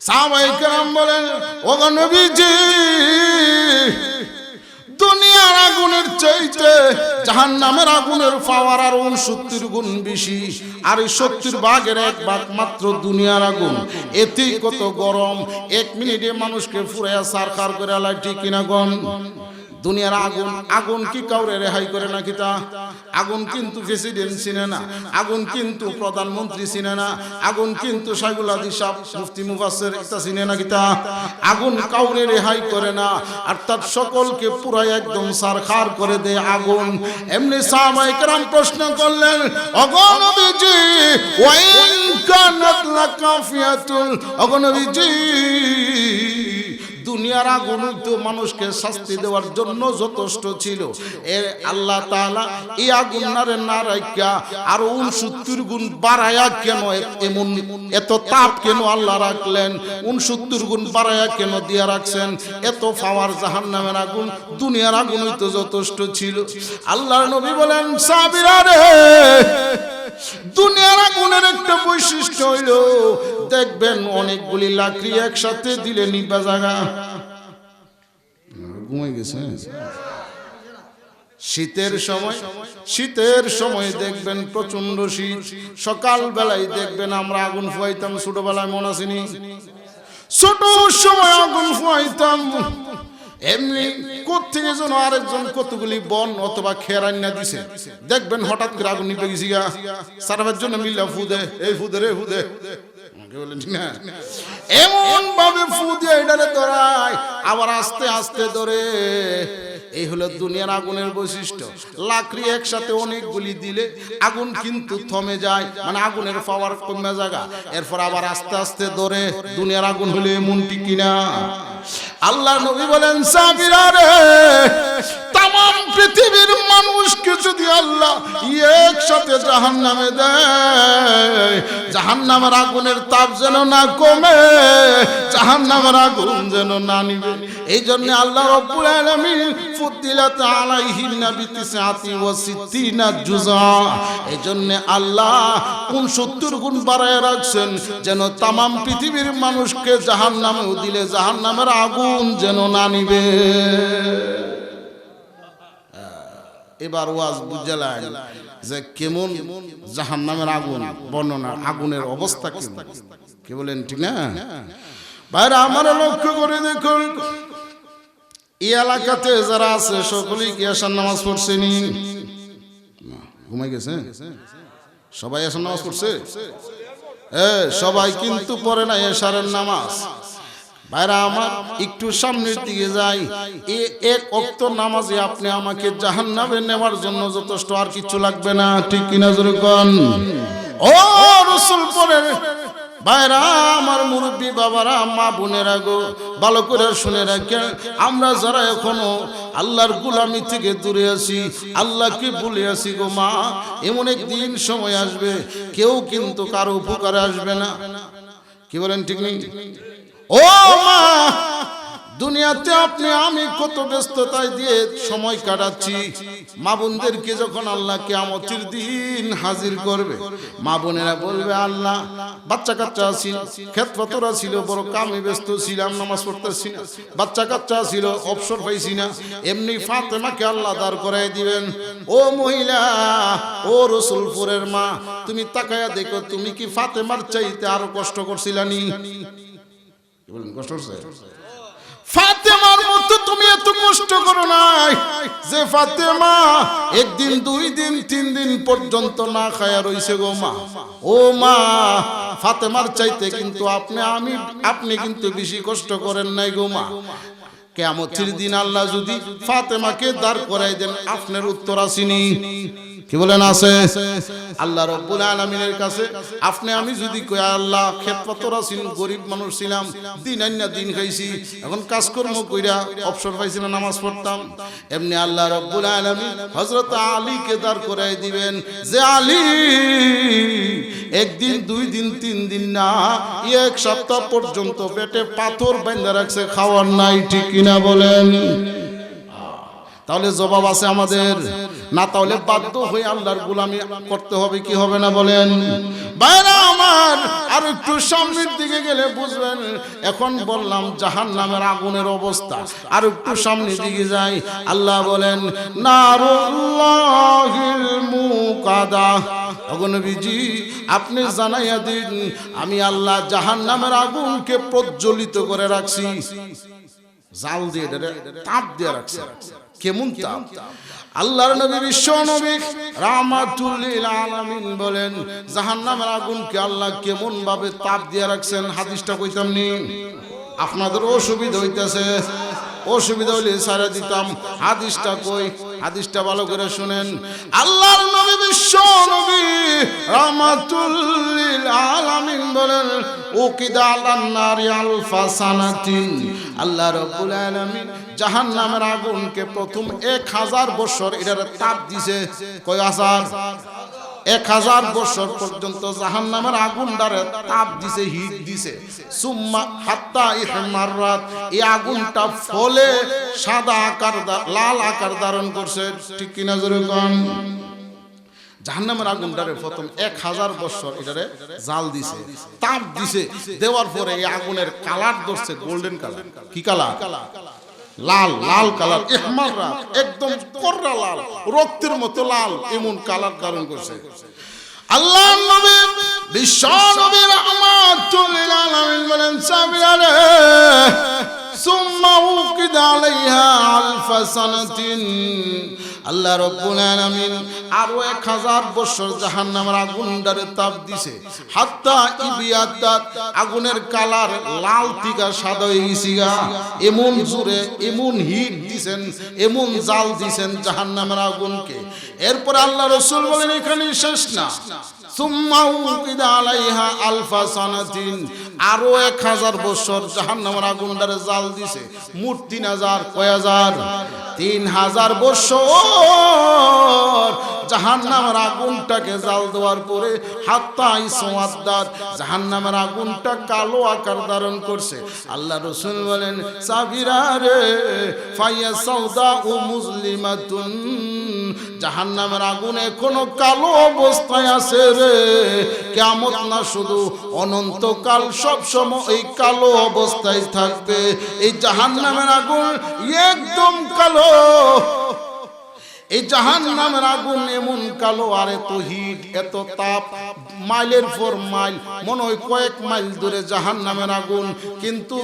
সাহাবায়ে কেরাম বলেন, ওগো নবীজি, দুনিয়ার আগুনের চাইতে জাহান্নামের আগুনের পাওয়ার আর 69 গুণ বেশি। আর এই 70 ভাগের 1 ভাগ মাত্র দুনিয়ার আগুন। এতেই কত গরম, 1 মিনিটে মানুষকে ফুরাইয়া সারখার করে আলাই, ঠিক কিনা গন? দুনিয়ার আগুন, আগুন কি কাউরে রেহাই করে নাকি? তা আগুন কিন্তু প্রেসিডেন্ট চিনে না, আগুন কিন্তু প্রধানমন্ত্রী চিনে না, আগুন কিন্তু শাইখুল হাদিস সাহেব মুফতি মুফাসসির এটা চিনে নাকি? তা আগুন কাউরে রেহাই করে না, অর্থাৎ সকলকে পুরাই একদম সারখার করে দেয় আগুন। এমনি সাহাবায়ে কেরাম প্রশ্ন করলেন, ওগো নবীজি, ওয়াইন কানাত লাকাফিয়াতুল, ওগো নবীজি, দুনিয়ার আগুন তো মানুষকে শাস্তি দেওয়ার জন্য যথেষ্ট ছিল, এর আল্লাহ তাআলা এই আগুনারে না রাখিয়া আরো 69 গুণ বাড়ায়া কেন এমন এত তাপ কেন আল্লাহ রাখলেন? 69 গুণ বাড়ায়া কেন দিয়া রাখছেন? এত পাওয়ার জাহান্নামের আগুন, দুনিয়ার আগুনই তো যথেষ্ট ছিল। আল্লাহর নবী বলেন, সাহাবীরা রে, দুনিয়ার আগুনের একটা বৈশিষ্ট্য হইল, দেখবেন অনেকগুলি লাকড়ি একসাথে দিলে নিভা জায়গা। ঘুমাই গেছে। শীতের সময় দেখবেন প্রচন্ড শীত। সকাল বেলায় দেখবেন আমরা আগুন ফুয়াইতাম, ছোটবেলায় মনে আসেনি? ছোট সময় আগুন ফুয়াইতাম, এমনি কোত্থেকে যেন আরেকজন কতগুলি বন অথবা খেরান না দিছে, দেখবেন হঠাৎ করে আগুন নিভে গেছি গা, সারাবার জন্য মিল্লা ফুদে, এই ফুদে রে ফুদে, এমন ভাবে ফু দিয়ে এটারে ধরায়, আবার আস্তে আস্তে ধরে। এই হলো দুনিয়ার আগুনের বৈশিষ্ট্য। লাকড়ি একসাথে অনেকগুলি দিলে আগুন কিন্তু থমে যায়, মানে আগুনের পাওয়ার কমে জায়গা, এরপর আবার আস্তে আস্তে ধরে। দুনিয়ার আগুন হলে এমন ঠিক কিনা? আল্লাহ নবী বলেন, সাহাবীরা রে, তামাম পৃথিবীর মানুষকে যদি আল্লাহ একসাথে জাহান্নামে দেয়, জাহান্নামের আগুনের তাপ যেন না কমে, জাহান্নামের আগুন যেন না নিবে। এই জন্য আল্লাহ রাব্বুল আলামিন ফুদ্দিলাত আলাইহিন্না বিতিসআতি ওয়া সিত্তিনা জুযা, এই জন্য আল্লাহ 69 গুণ বাড়ায় রাখছেন, যেন তামাম পৃথিবীর মানুষকে জাহান্নামে দিলে জাহান্নামের আগুন যেন না নিবে। এবার ওয়াজ বুঝালেন যে কেমন জাহান্নামের আগুন, বর্ণনা আগুনের অবস্থা কেমন, কি বলেন ঠিক না? ভাইরা আমার লক্ষ্য করে দেখুন, এই এলাকাতে যারা আছে সকলেই কি আসার নামাজ পড়ছেনি? ঘুমাই গেছে? সবাই আসার নামাজ পড়ছে? সবাই কিন্তু পড়ে না এশারের নামাজ। ভাইরা আমার একটু সামনের দিকে যাই, এক ওয়াক্ত নামাজে আপনি আমাকে জাহান্নামে নেওয়ার জন্য যথেষ্ট, আর কিছু লাগবে না, ঠিক কিনা জোরে কোন? ও রাসূল পড়েন। ভাইরা আমার, মুরব্বী বাবারা, মা বোনেরা গো, ভালো করে শুনে রাখেন, আমরা যারা এখনো আল্লাহর গোলামি থেকে দূরে আছি, আল্লাহকে ভুলে আছি গো মা, এমন একদিন সময় আসবে কেউ কিন্তু কারো উপকারে আসবে না। কি বলেন ঠিক নেই? ও মা, দুনিয়াতে আপনি আমি কত ব্যস্ততায় দিয়ে সময় কাটাচ্ছি, মা বোনদেরকে যখন আল্লাহ কিয়ামতের দিন হাজির করবে, মা বোনেরা বলবে, আল্লাহ বাচ্চা কাচ্চা ছিল, ক্ষেত ফতরা ছিল, বড় কামে ব্যস্ত ছিলাম, নামাজ পড়তেছি না, বাচ্চা কাচ্চা ছিল, অবসর পাইছি না। এমনি ফাতেমাকে আল্লাহ দাঁড় করাই দিবেন, ও মহিলা, ও রসুলপুরের মা, তুমি তাকায়া দেখো, তুমি কি ফাতেমার চাইতে আরো কষ্ট করছিলানি? কষ্ট করছে? ফাতেমার মতো তুমি এত কষ্ট করো নাই, যে ফাতেমা একদিন, 2 দিন, 3 দিন পর্যন্ত না খায়া রইছে গো মা। ও মা, ফাতেমার চাইতে কিন্তু আপনি কিন্তু বেশি কষ্ট করেন নাই গো মা। কিয়ামতের দিন আল্লাহ যদি ফাতেমাকে দাঁড় করাই দেন, আপনার উত্তর আসেনি? কি বলেন আছে? আল্লাহ রাব্বুল আলামিনের কাছে আপনি আমি যদি কই, আল্লাহ খেতপতরা ছিল, গরিব মানুষ ছিলাম, দিন আইনা দিন খাইছি, এখন কাজকর্ম কইরা অবসর পাইছি না, নামাজ পড়তাম, এমনি আল্লাহ রাব্বুল আলামিন হযরত আলীকে দাঁড় করাই দিবেন, যে আলী একদিন, 2 দিন, 3 দিন না, 1 সপ্তাহ পর্যন্ত পেটে পাথর বাঁধা রাখছে, খাওয়ার নাই, ঠিক কিনা বলেন? তাহলে জবাব আছে আমাদের, না তাহলে বাধ্য হয়ে আল্লাহর গোলামি করতে হবে কি হবে না বলেন ভাইরা আমার। আর একটু সামনের দিকে গেলে বুঝবেন। এখন বললাম জাহান্নামের আগুনের অবস্থা, আর একটু সামনের দিকে যাই। আল্লাহ বলেন নারুল্লাহিল মুকাদা, ওগো নবীজি আপনি জানাইয়া দিন আমি আল্লাহ জাহান্নামের আগুনকে প্রজ্বলিত করে রাখছি, জাল দিয়ে তাপ দিয়ে রাখছি। কেমন তাপ? আল্লাহর নবী বিশ্ব নবী রাহমাতুল লিল আলামিন বলেন জাহান্নামের আগুনকে আল্লাহ কেমন ভাবে তাপ দিয়ে রাখছেন। হাদিসটা কইতাম নি, আপনাদের অসুবিধা হইতেছে, অসুবিধা হইলে সারা দিতাম। হাদিসটা কই, হাদিসটা ভালো করে শুনেন। আল্লাহর নবী বিশ্ব নবী রাহমাতুল লিল আলামিন বলেন উকিদা আলান নারি আলফা সানাতিন, আল্লাহ রাব্বুল আলামিন জাহান্নামের আগুনকে প্রথম 1000 বছর এটার তাপ দিছে। কয় হাজার? 1000 বছর পর্যন্ত জাহান্নামের আগুনটারে তাপ দিছে, হিট দিছে। সুম্মা হাত্তা ইহমাররাত, এই আগুনটা ফলে সাদা আকার, লাল আকার ধারণ করছে। ঠিক কিনা জোরে কোন? জাহান্নামের আগুনটারে প্রথম 1000 বছর এটারে জাল দিছে, তাপ দিছে। দেওয়ার পরে এই আগুনের কালার ধরছে গোল্ডেন কালার। কি কালার? লাল, লাল কালার। ইহমাররা, একদম কররা লাল, রক্তের মতো লাল, এমন কালার ধারণ করছে। আল্লাহর নবী বিশ্ব নবী রাহমাতুল লিল আলামিন বলেন সাহাবীরা রে সুম্মা উকিদা আলাইহা আলফা সানাতিন, আল্লাহ রাব্বুল আলামিন আরো 1000 বছর জাহান্নামের আগুনটারে তাপ দিছে। হাত্তা ইবিয়াতাত, আগুনের কালার লাল থেকে সাদা হয়ে গেছে। এমন জোরে, এমন হিট দিছেন, এমন জাল দিছেন জাহান্নামের আগুনকে। এরপর আল্লাহ রাসূল বলেন এখানে শেষ না, সুম্মা উকিদা আলাইহা আলফা সানাতিন, আরো 1000 বছর জাহান্নামের আগুনটারে জাল দিছে। মোট 3000, কয় হাজার? 3000 বছর জাহান্নামের আগুনটাকে জাল দেওয়ার পরে হাত্তা ইসওয়াদ্দাত, জাহান্নামের আগুনটা কালো আকার ধারণ করছে। আল্লাহ রাসূল বলেন সাবিরা রে ফাইয়া সাউদা ও মুসলিমাতুন, জাহান্নামের আগুন এখনো কালো অবস্থায় আছে রে। কিয়ামত না শুধু অনন্তকাল সব সময় এই কালো অবস্থায় থাকবে। এই জাহান্নামের আগুন একদম কালো। এই জাহান্নামের আগুন এমন কালো, আর এত হিট, এত তাপ, মাইলের পর মাইল, মনে হয় কয়েক মাইল দূরে জাহান্নামের আগুন। কিন্তু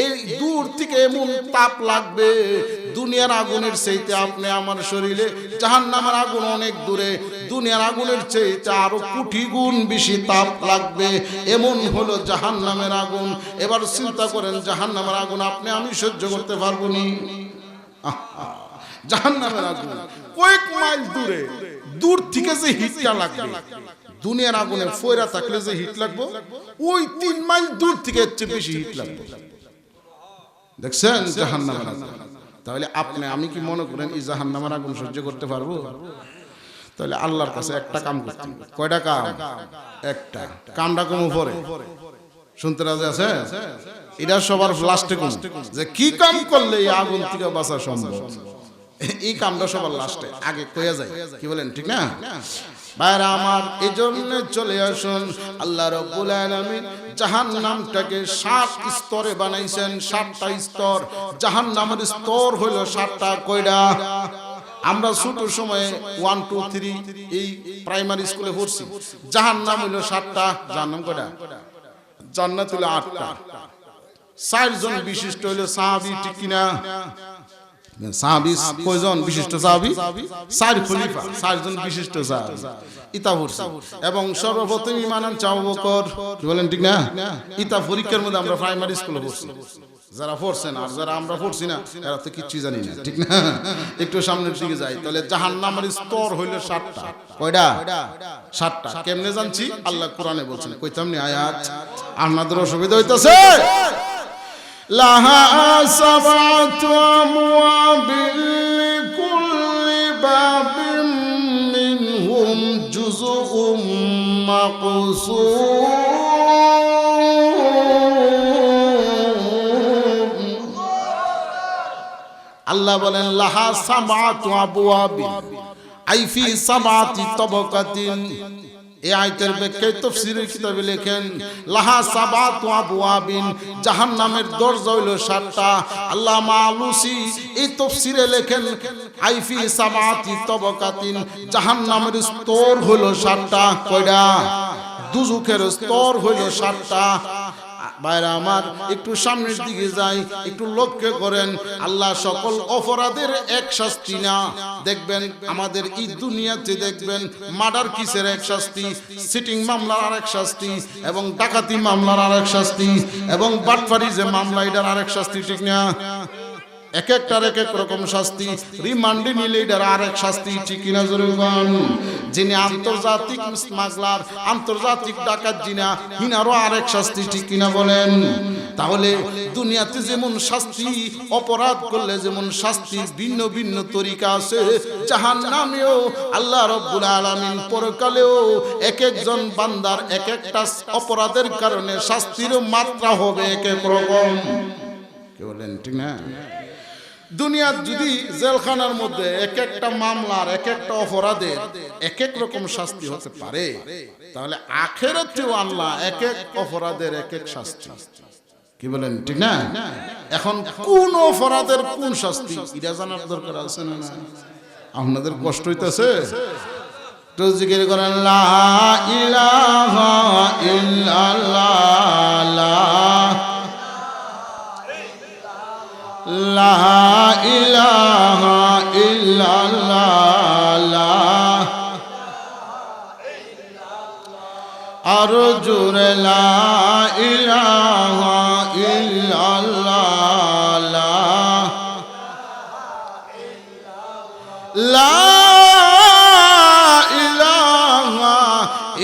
এই দূর থেকে এমন তাপ লাগবে, দুনিয়ার আগুনের চাইতে আপনি আমার শরীরে জাহান্নামের আগুন অনেক দূরে, দুনিয়ার আগুনের চাইতে আরো কোটি গুণ বেশি তাপ লাগবে। এমন হলো জাহান্নামের আগুন। এবার চিন্তা করেন জাহান্নামের আগুন আপনি আমি সহ্য করতে পারবো নি? জাহান্নামের আগুন কয়েক মাইল দূরে, দূর থেকে যে হিটটা লাগবে, দুনিয়ার আগুনে ফয়রা থাকলে যে হিট লাগবে, ওই 3 মাইল দূর থেকে এর বেশি হিট লাগবে। দেখছেন জাহান্নামের আগুন? তাহলে আপনি আমি কি মনে করেন এই জাহান্নামের আগুন সহ্য করতে পারবো? তাহলে আল্লাহর কাছে একটা কাম করতে হবে। কয়টা কাম? একটা। কামটা কম উপরে শুনতে রাজি আছে? এটা সবার লাস্টে কোন, যে কি কাম করলে এই আগুন থেকে বাঁচা সম্ভব, এই কামটা সবার লাস্টে, আগে কইয়া যায়। কি বলেন ঠিক না ভাইরা আমার? এজন্য চলে আসুন, আল্লাহ রাব্বুল আলামিন জাহান্নামটাকে 7 স্তরে বানাইছেন। 7টা স্তর। জাহান্নামের স্তর হলো 7টা। কয়টা? আমরা ছোট সময়ে 1, 2, 3 এই প্রাইমারি স্কুলে পড়ছি। জাহান্নাম হলো 7টা। জাহান্নাম কয়টা? জান্নাত হলো 8টা। 4 জন বিশিষ্ট হলো সাহাবী। ঠিক কিনা? সাহাবী কয়জন বিশিষ্ট সাহাবী? 4 খলিফা, 4 জন বিশিষ্ট সাহাবী ইতা পড়ছে। এবং সর্বপ্রথম ঈমান আনছে আবু বকর। কি বলেন ঠিক না? ইতা পরীক্ষার মধ্যে আমরা প্রাইমারি স্কুলে পড়ছি। যারা পড়ছেন আর যারা আমরা পড়ছি না এরা তো কিচ্ছু জানি না। ঠিক না? একটু সামনের দিকে যাই। তাহলে জাহান্নামের স্তর হইল 7টা। কয়টা? 7টা। কেমনে জানছি? আল্লাহ কোরআনে বলছেন। কইতাম নি আয়াত? আপনাদের অসুবিধা হইতাছে? লাহা সাবাতু আমওয়াবিল লিকুল্লি বাবিন মিনহুম জুজউম মাকসুম। আল্লাহ বলেন লাহা সামাতু আবওয়াবিন আই ফি সামাতি তাবাকাতিন। এই আয়াতের ব্যাখ্যায় তাফসীরের কিতাবে লেখেন লাহা সাবাতু আবওয়াবিন, জাহান্নামের দরজা হইল 7টা। আল্লামা আলুসি এই তাফসীরে লেখেন আই ফি সাবাতি তাবাকাতিন, জাহান্নামের স্তর হইল 7টা। কয়টা? দুজুকের স্তর হইল 7টা। ভাইরা আমার, একটু সামনের দিকে যাই, একটু লক্ষ্য করেন। আল্লাহ সকল অপরাধের এক শাস্তি না। দেখবেন আমাদের এই দুনিয়াতে দেখবেন মার্ডার কেসের এক শাস্তি, সিটিং মামলার আরেক শাস্তি, এবং ডাকাতি মামলার আরেক শাস্তি, এবং বাটফারি যে মামলা এটার আরেক শাস্তি, ঠিক না? এক একটার এক এক রকম শাস্তি। রিমান্ডে নিলে এটার আরেক শাস্তি, ঠিক কিনা জোরে বলেন? যিনি আন্তর্জাতিক স্মাগলার, আন্তর্জাতিক ডাকাত জিনা, হিনারও আরেক শাস্তি, ঠিক কিনা বলেন? তাহলে দুনিয়াতে যেমন শাস্তি, অপরাধ করলে যেমন শাস্তি ভিন্ন ভিন্ন তরিকা আছে, জাহান্নামেও আল্লাহ রাব্বুল আলামিন পরকালেও এক একজন বান্দার এক একটা অপরাধের কারণে শাস্তির মাত্রা হবে এক এক রকম। কে বলেন ঠিক না? দুনিয়ার যদি জেলখানার মধ্যে এক একটা মামলার এক একটা অপরাধের এক এক রকম শাস্তি হতে পারে, তাহলে আখিরাতেও আল্লাহ এক এক অপরাধের এক এক শাস্তি। কি বলেন ঠিক না? এখন কোন অপরাধের কোন শাস্তি এটা জানার দরকার আছে না? আপনাদের কষ্ট হইতেছে? তো জিকির করেন লা ইলাহা ইল্লাল্লাহ, লা ইলাহা ইল্লাল্লাহ, আরো জোরে লা ইলাহা ইল্লাল্লাহ, লা ইলাহা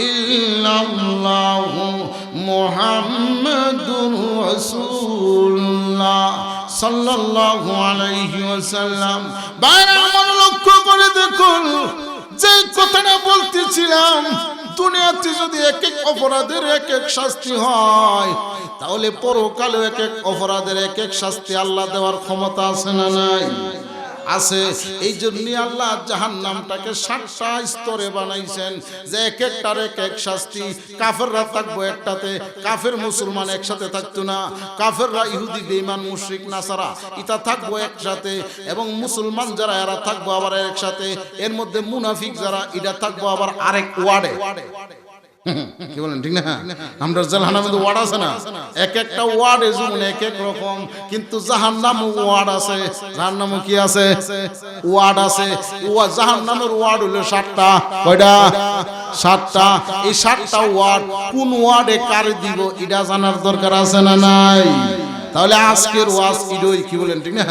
ইল্লাল্লাহ মুহাম্মাদুর রাসূলুল্লাহ সাল্লাল্লাহু আলাইহি ওয়াসাল্লাম। বাইরে আমার লক্ষ্য করে দেখুন, যে কথাটা বলতেছিলাম, দুনিয়াতে যদি এক এক অপরাধের এক এক শাস্তি হয়, তাহলে পরকালে এক এক অপরাধের এক এক শাস্তি আল্লাহ দেওয়ার ক্ষমতা আছে না নাই? আছে। এই জন্যই আল্লাহ জাহান্নামটাকে 7টা স্তরে বানাইছেন, যে এক একটার এক এক শাস্তি। কাফেররা থাকবো একটাতে, কাফের মুসলমান একসাথে থাকতো না। কাফেররা ইহুদি বেঈমান মুশরিক নাসারা এটা থাকবো একসাথে, এবং মুসলমান যারা এরা থাকবো আবার একসাথে। এর মধ্যে মুনাফিক যারা এটা থাকবো আবার আরেক ওয়ার্ডে। কি বলেন ঠিক না? আমরা জাহান্নামের ওয়ার্ড আছে না, এক একটা ওয়ার্ড যেমন এক এক রকম, কিন্তু জাহান্নামে ওয়ার্ড আছে। জাহান্নামে কি আছে? ওয়ার্ড আছে। জাহান্নামের ওয়ার্ড হলো 7টা। কয়টা? 7টা। এই 7টা ওয়ার্ড কোন ওয়ার্ডে কারে দিব এটা জানার দরকার আছে না নাই? তাহলে আজকের ওয়াজ ইডই, কি বলেন ঠিক না?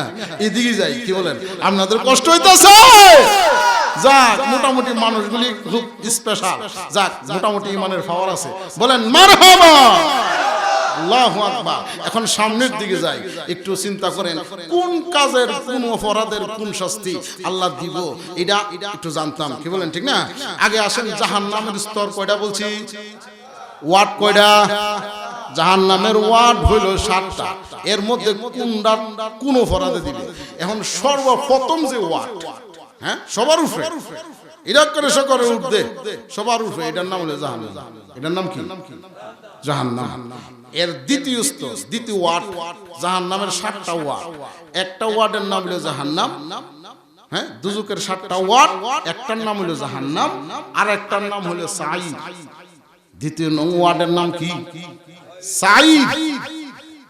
এদিকে যাই, কি বলেন? আপনাদের কষ্ট হইতাছে? যাক, মোটামুটি মানুষগুলি খুব স্পেশাল। যাক, মোটামুটি ইমানের পাওয়ার আছে। বলেন মারহাবা, আল্লাহু আকবার। এখন সামনের দিকে যাই, একটু চিন্তা করেন কোন কাজের কোন অপরাধের কোন শাস্তি আল্লাহ দিব, এটা একটু জানতাম। কি বলেন ঠিক না? আগে আসেন জাহান্নামের স্তর কয়টা বলছি? ওয়ার্ড কয়টা? জাহান্নামের ওয়ার্ড হইল 7টা। এর মধ্যে কোনটা কোন অপরাধে দিবে? এখন সর্বপ্রথম যে ওয়ার্ড, হ্যাঁ, সবার উপরে এটা করে সকলে উঠবে, সবার উপরে, এটার নাম হলো জাহান্নাম। এটার নাম কি? জাহান্নাম। এর দ্বিতীয় স্তর, দ্বিতীয় ওয়ার্ড, জাহান্নামের 7টা ওয়ার্ড। একটা ওয়ার্ডের নাম হলো জাহান্নাম, হ্যাঁ, দুজকের 7টা ওয়ার্ড। একটার নাম হলো জাহান্নাম, আর একটার নাম হলো সাঈদ। দ্বিতীয় ওয়ার্ডের নাম কি? সাঈদ।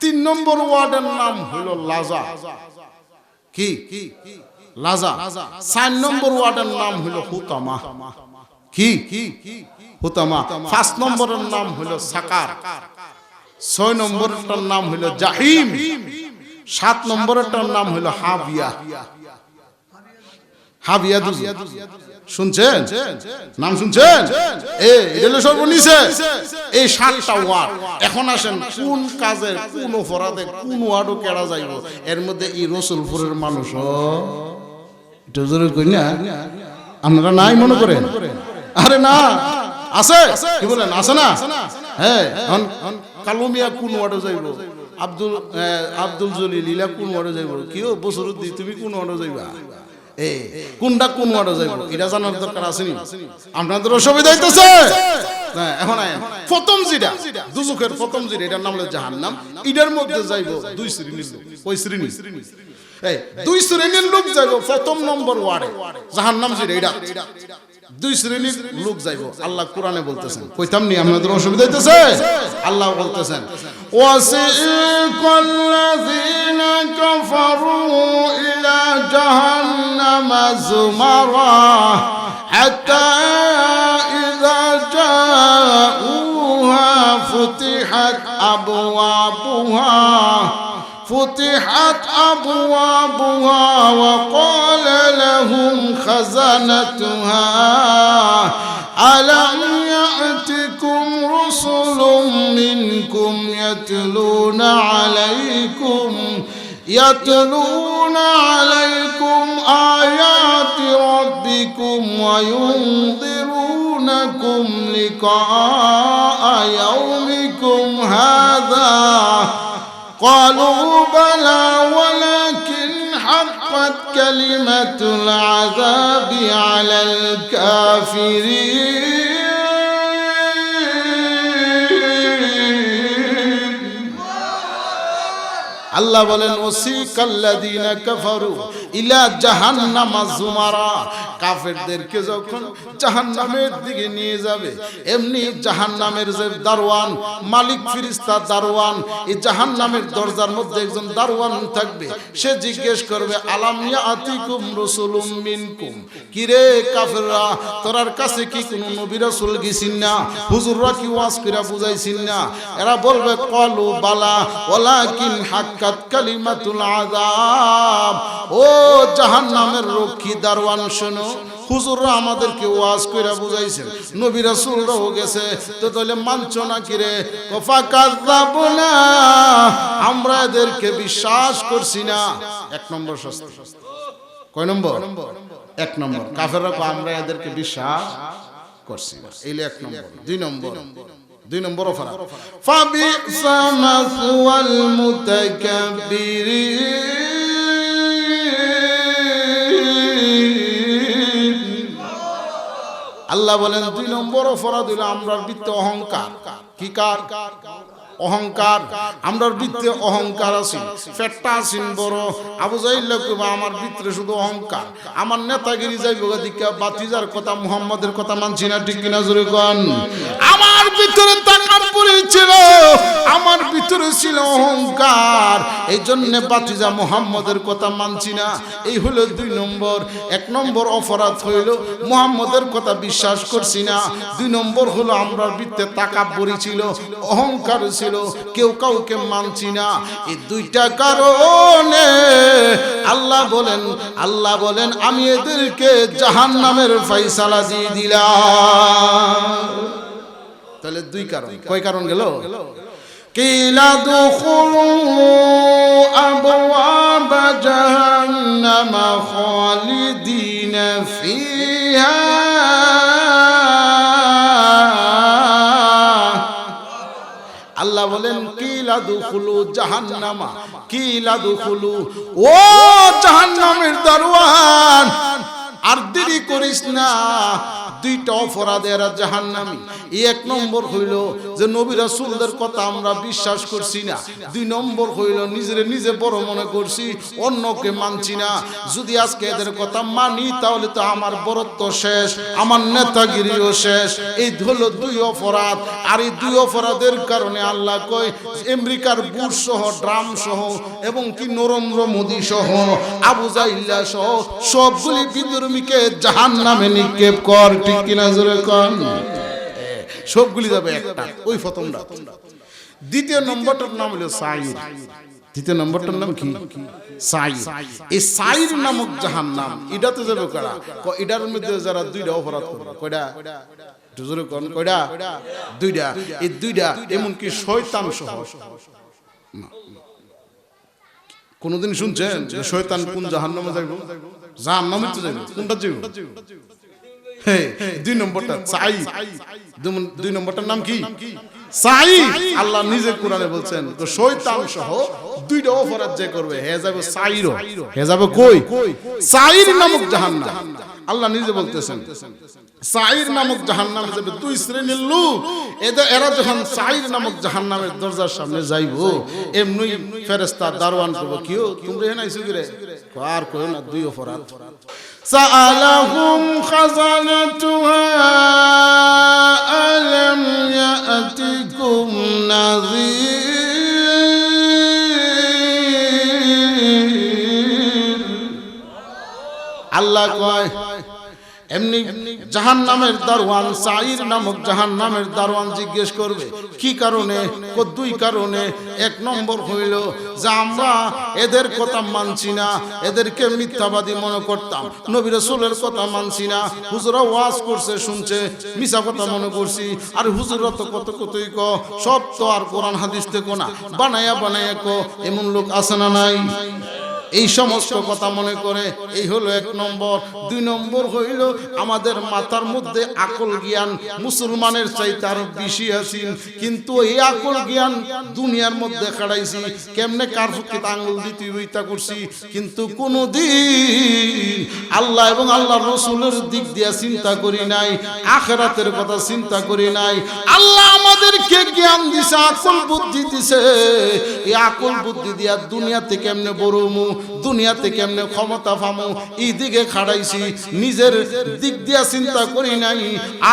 3 নম্বর ওয়ার্ডের নাম হলো লাজা। কি? লাজা। 4 নম্বর ওয়ার্ডের নাম হলো হুতামা। কি? হুতামা। 5 নম্বরের নাম হলো সাকার। 6 নম্বরটার নাম হলো জাহিম। 7 নম্বরটার নাম হলো হাবিয়া। হাবিয়া দুজি শুনছেন? নাম শুনছেন? এটা সর্বনিচে এই 7টা ওয়ার্ড। এখন আসেন কোন কাজের কোন অপরাধে কোন ওয়ার্ডও কেড়া যাইব। এর মধ্যে এই রসুলপুরের মানুষ এটা জোরে কই না, আপনারা নাই মনে করেন? আরে না, আছে। কি বলেন? আছে না? হ্যাঁ। কালুমিয়া কোন ওয়ার্ডে যাইব? আব্দুল জলিল ইলা কোন ওয়ার্ডে যাইব কিও বসরুদ্দি তুমি কোন ওয়ার্ডে যাইবা কোনটা কোন ওয়ার্ডে যাইব এটা জানার দরকার আছে নি আপনাদের অসুবিধা হইতেছে এখন প্রথম যেটা দুজখের প্রথম যেটা এটার নাম হলো জাহান্নাম এটার মধ্যে যাইব দুই শ্রেণীর লোক ওই শ্রেণী দুই শ্রেণীর লোক যাইব প্রথম নম্বর ওয়ার্ডে জাহান্নাম যেটা এটা দুই শ্রেণীর লোক যাইব আল্লাহ কোরআনে বলতেছেন কইতাম নি আপনাদের অসুবিধা হইতেছে আল্লাহ বলতেছেন ওয়াসিকাল্লাযীনা কাফারু ইলা জাহান্নামা যুমারা হাত্তা ইযা জাউহা ফুতিহাত أبوابها وقال لهم خزنتها ألم يأتكم رسل منكم يتلون عليكم آيات ربكم وينذرونكم لقاء يومكم هذا قالوا بلى ولكن حقت كلمة العذاب على الكافرين আল্লাহ বলেন ওয়াসিকাল্লাযীনা কাফারু ইলা জাহান্নামা যুমারা কাফেরদেরকে যখন জাহান্নামের দিকে নিয়ে যাবে এমনি জাহান্নামের যে দারওয়ান মালিক ফেরেশতা দারওয়ান এই জাহান্নামের দরজার মধ্যে একজন দারওয়ান থাকবে সে জিজ্ঞেস করবে আলাম ইয়াতিকুম রাসূলুম মিনকুম কিরে কাফেররা তোরার কাছে কি কোন নবী রাসূল গেছেন না হুজুররা কি ওয়াজ কইরা বুঝাইছেন না এরা বলবে ক্বালু বালা ওয়ালাকিন হাক্কাত কালিমাতুল আযাব ও জাহান্নামের রক্ষী দারওয়ান শোনো হুজুররা আমাদেরকে ওয়াজ কইরা বুঝাইছেন নবী রাসূলরাও গেছে তো তাহলে মানছো না কি রে ফাকাযাবনা আমরা এদেরকে বিশ্বাস করছি না এক নম্বর শাস্তি কয় নম্বর এক নম্বর কাফেররা আমরা এদেরকে বিশ্বাস করছি না এইলে এক নম্বর দুই নম্বর অফার ফাবিসা মাসওয়াল মুতাকাব্বিরিন আল্লাহ বলেন দুই নম্বর অপরাধ হলো আমরার ভিতরে অহংকার কি কার অহংকার আমরার ভিতরে অহংকার আছে পেটটা আছে বড় আবু জাহিল কইবা আমার ভিতরে শুধু অহংকার আমার নেতাগিরি যাইব দিকা বাতিজার কথা মুহাম্মাদের কথা মানছি না ঠিক কিনা জোরে কোন আমার ভিতরে তাকাব্বুরি ছিল আমার ভিতরে ছিল অহংকার এইজন্য বাতিজা মুহাম্মাদের কথা মানছি না এই হলো দুই নম্বর এক নম্বর অপরাধ হইল মুহাম্মাদের কথা বিশ্বাস করছি না দুই নম্বর হলো আমরার ভিতরে তাকাব্বুরি ছিল অহংকার ছিল কেউ কাউকে মানছি না এই দুইটা কারণে আল্লাহ বলেন আমি এদেরকে জাহান্নামের ফয়সালা দিয়ে দিলাম তাহলে দুই কারণ কয় কারণ গেল কিলা দুখুলু আবওয়াব জাহান্নাম খালিদিনা ফিহা আল্লাহ বলেন কিলা দুখুলু জাহান্নামা কিলা দুখুলু ও জাহান্নামের দারওয়ান আর দেরি করিস না দুইটা অপরাধে এরা জাহান্নামী এক নম্বর হইল যে নবী রাসূলদের কথা আমরা বিশ্বাস করছি না দুই নম্বর হইল নিজে বড় মনে করছি অন্যকে মানছি না যদি আজকে এদের কথা মানি তাহলে তো আমার বড়ত্ব শেষ আমার নেতাগিরিও শেষ এই হলো দুই অপরাধ আর এই দুই অপরাধের কারণে আল্লাহ কয় আমেরিকার বুশ সহ ড্রাম সহ এবং কি নরেন্দ্র মোদি সহ আবু জাহিল সহ সবগুলি বিধর্মীকে জাহান্নামে নিক্ষেপ কর ঠিক কিনা জোরে কোন সবগুলি যাবে একটা ওই প্রথমটা দ্বিতীয় নম্বরটার নাম হলো সাইর দ্বিতীয় নম্বরটার নাম কি সাইর এই সাইর নামক জাহান্নাম এটাতে যাবে কারা এটার মধ্যে যারা দুইটা অপরাধ করবে কয়টা জোরে কোন কয়টা দুইটা এই দুইটা এমন কি শয়তান সহ কোনদিন শুনছেন যে শয়তান কোন জাহান্নামে যাইব জাহান্নামে তো যাইব কোনটা যাইব দুই নম্বরটা চাই দুই নম্বরটার নাম কি সাঈর আল্লাহ নিজে কোরআনে বলছেন তো শয়তান সহ দুইটা অপরাধ যে করবে হে যাবে সাঈর, হে যাবে কই সাঈর নামক জাহান্নাম। আল্লাহ নিজে বলতেছেন সাঈর নামক জাহান্নামে যাবে দুই শ্রেণীর লোক। এরা যখন সাঈর নামক জাহান্নামের দরজার সামনে যাইবো এমনি ফেরেশতা দারওয়ান করবে কিও তোমরা এখানে আইছো কি রে আর কই না দুই অপরাধ। সাআলাহুম খাযানাতুহা আলাম ইয়াতিকুম নাযীর। আল্লাহ কয় এমনি জাহান্নামের দারওয়ান সাঈর নামক জাহান্নামের দারওয়ান জিজ্ঞেস করবে কি কারণে? দুই কারণে। এক নম্বর হইল যে আমরা এদের কথা মানছি না, এদেরকে মিথ্যাবাদী মনে করতাম, নবী রাসূলের কথা মানছি না, হুজুরা ওয়াজ করছে শুনছে মিছা কথা মনে করছি, আর হুজুরা তো কত কতই ক সব তো আর কোরআন হাদিস থেকে না বানায়া বানায়া ক, এমন লোক আছে না নাই? এই সমস্ত কথা মনে করে। এই হলো এক নম্বর। দুই নম্বর হইল আমাদের মাথার মধ্যে আকল জ্ঞান মুসলমানের চাইতে আরো বেশি আছে, কিন্তু এই আকল জ্ঞান দুনিয়ার মধ্যে খাড়াইছি, কেমনে কার ফুকিত আঙ্গুল দিতে হইতা করছি, কিন্তু কোনদিন আল্লাহ এবং আল্লাহর রাসূলের দিক দিয়ে চিন্তা করি নাই, আখিরাতের কথা চিন্তা করি নাই। আল্লাহ আমাদেরকে জ্ঞান দিছে, আকল বুদ্ধি দিছে, এই আকল বুদ্ধি দিয়া দুনিয়াতে কেমনে বড়মু, দুনিয়াতে কেমনে ক্ষমতা পামু এই দিকে খাড়াইছি। নিজের দিক দিয়া চিন্তা করি নাই,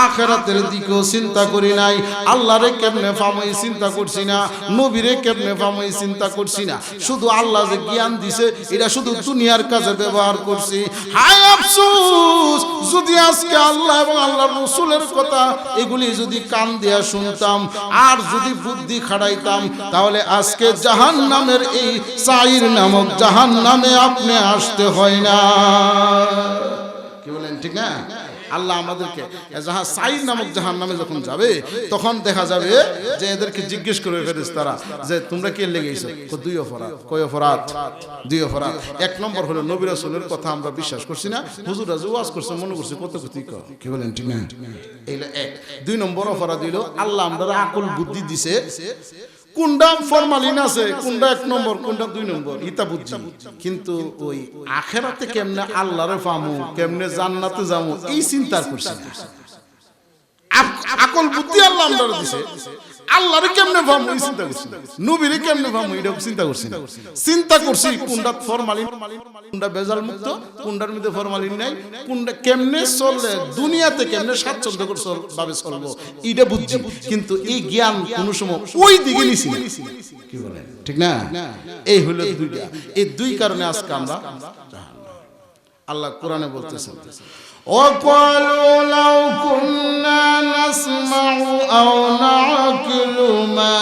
আখিরাতের দিকেও চিন্তা করি নাই। আল্লাহরে কেমনে পামু এই চিন্তা করছি না, নবীরে কেমনে পামু এই চিন্তা করছি না। শুধু আল্লাহ যে জ্ঞান দিছে এটা শুধু দুনিয়ার কাজে ব্যবহার করছি। হায় আফসোস, যদি আজকে আল্লাহ এবং আল্লাহর রাসূলের কথা এগুলি যদি কান দিয়া শুনতাম আর যদি বুদ্ধি খাড়াইতাম, তাহলে আজকে জাহান্নামের এই সাঈর নামক জাহান্নামে আপনি আসতে হয় না। কি বলেন ঠিক না? আল্লাহ আমাদেরকে যাহা সাঈর নামক জাহান্নামে যখন যাবে তখন দেখা যাবে যে এদেরকে জিজ্ঞেস করবে ফেরেশতারা যে তোমরা কে লেগেছো? দুই অপরাধ। কয় অপরাধ? দুই অপরাধ। এক নম্বর হলো নবী রাসূলের কথা আমরা বিশ্বাস করছি না, হুজুররা যে ওয়াজ করছে মনে করছি কত ক্ষতি। কি বলেন ঠিক না? এইটা এক। দুই নম্বর অপরাধ হইল আল্লাহ আমরা আকল বুদ্ধি দিছে, কোনটা ফরমালিন আছে, কোনটা এক নম্বর, কোনটা দুই নম্বর, ইতা বুঝছি, কিন্তু ওই আখিরাতে কেমনে আল্লাহরে পামু, কেমনে জান্নাতে যামু এই চিন্তা করছি না। আকল বুদ্ধি আল্লাহ আমরা দিছে, আল্লাহরে কেমনে পামু এই চিন্তা করছি না, নবীরে কেমনে পামু এটা চিন্তা করছি না। চিন্তা করছি কোনটা ফরমালিন, কোনটা বেজাল মুক্ত, কোনটার মধ্যে ফরমালিন নাই, কোনটা কেমনে চললে দুনিয়াতে কেমনে স্বাচ্ছন্দ্য ভাবে চলবো এটা বুঝছি, কিন্তু এই জ্ঞান কোন সময় ওই দিকে নিছি না। কি বলে ঠিক না? এই হলো দুইটা। এই দুই কারণে আজকে আমরা আল্লাহ কোরআনে বলতেছেন وقالوا لو كنا نسمع أو نعقل ما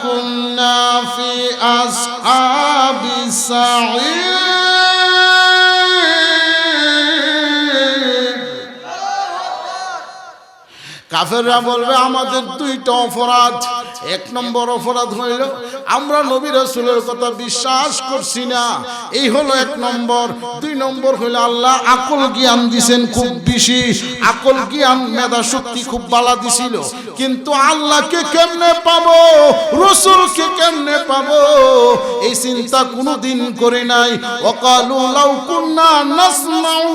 كنا في أصحاب السعير। কাফেররা বলবে আমাদের দুইটা অপরাধ। এক নম্বর অপরাধ হইল আমরা নবী রাসূলের কথা বিশ্বাস করছি না, এই হলো এক নম্বর। দুই নম্বর হইল আল্লাহ আকল জ্ঞান দিছেন খুব বেশি, আকল জ্ঞান মেধা শক্তি খুব বালা দিছিল, কিন্তু আল্লাহকে কেমনে পাবো, রাসূলকে কেমনে পাবো এই চিন্তা কোনোদিন করি নাই। ওয়াকালু লাউ কুন্না নাসমাউ,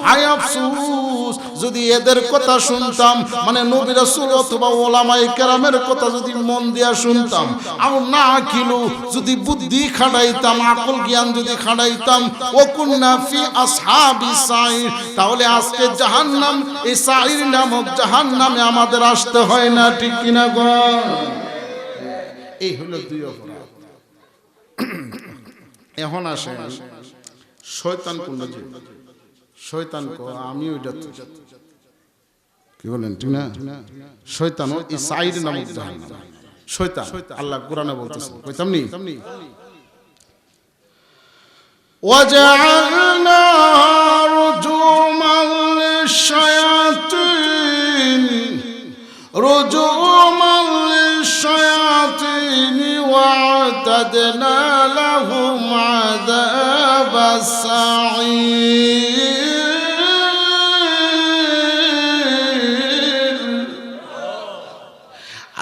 হায় আফসোস যদি এদের কথা শুনতাম, মানে নবী রাসূল অথবা উলামায়ে কেরামের কথা যদি মন দিয়া শুনতাম, আও না কিলু যদি বুদ্ধি খাড়াইতাম, আকল জ্ঞান যদি খাড়াইতাম, ও কুন্না ফি আসহাবিস সাঈর, তাহলে আজকে জাহান্নাম এই সাঈর নামক জাহান্নামে আমাদের আসতে হয় না। ঠিক কিনা গো? এই হলো দুই অপরাধ। এখন আসে শয়তান কোনটা? শয়তান কো আমি ওইটা, কি বলেন ঠিক না? শয়তান এই সাঈর নামক জাহান্নাম শয়তান। আল্লাহ কোরআনে বলতেছেন কইতাম নি ওয়াজআলনা রুজুমান লিশ-শায়াতিন, রুজুমান লিশ-শায়াতিন ওয়া'তাদনা লাহুম আযাবাস সাঈর।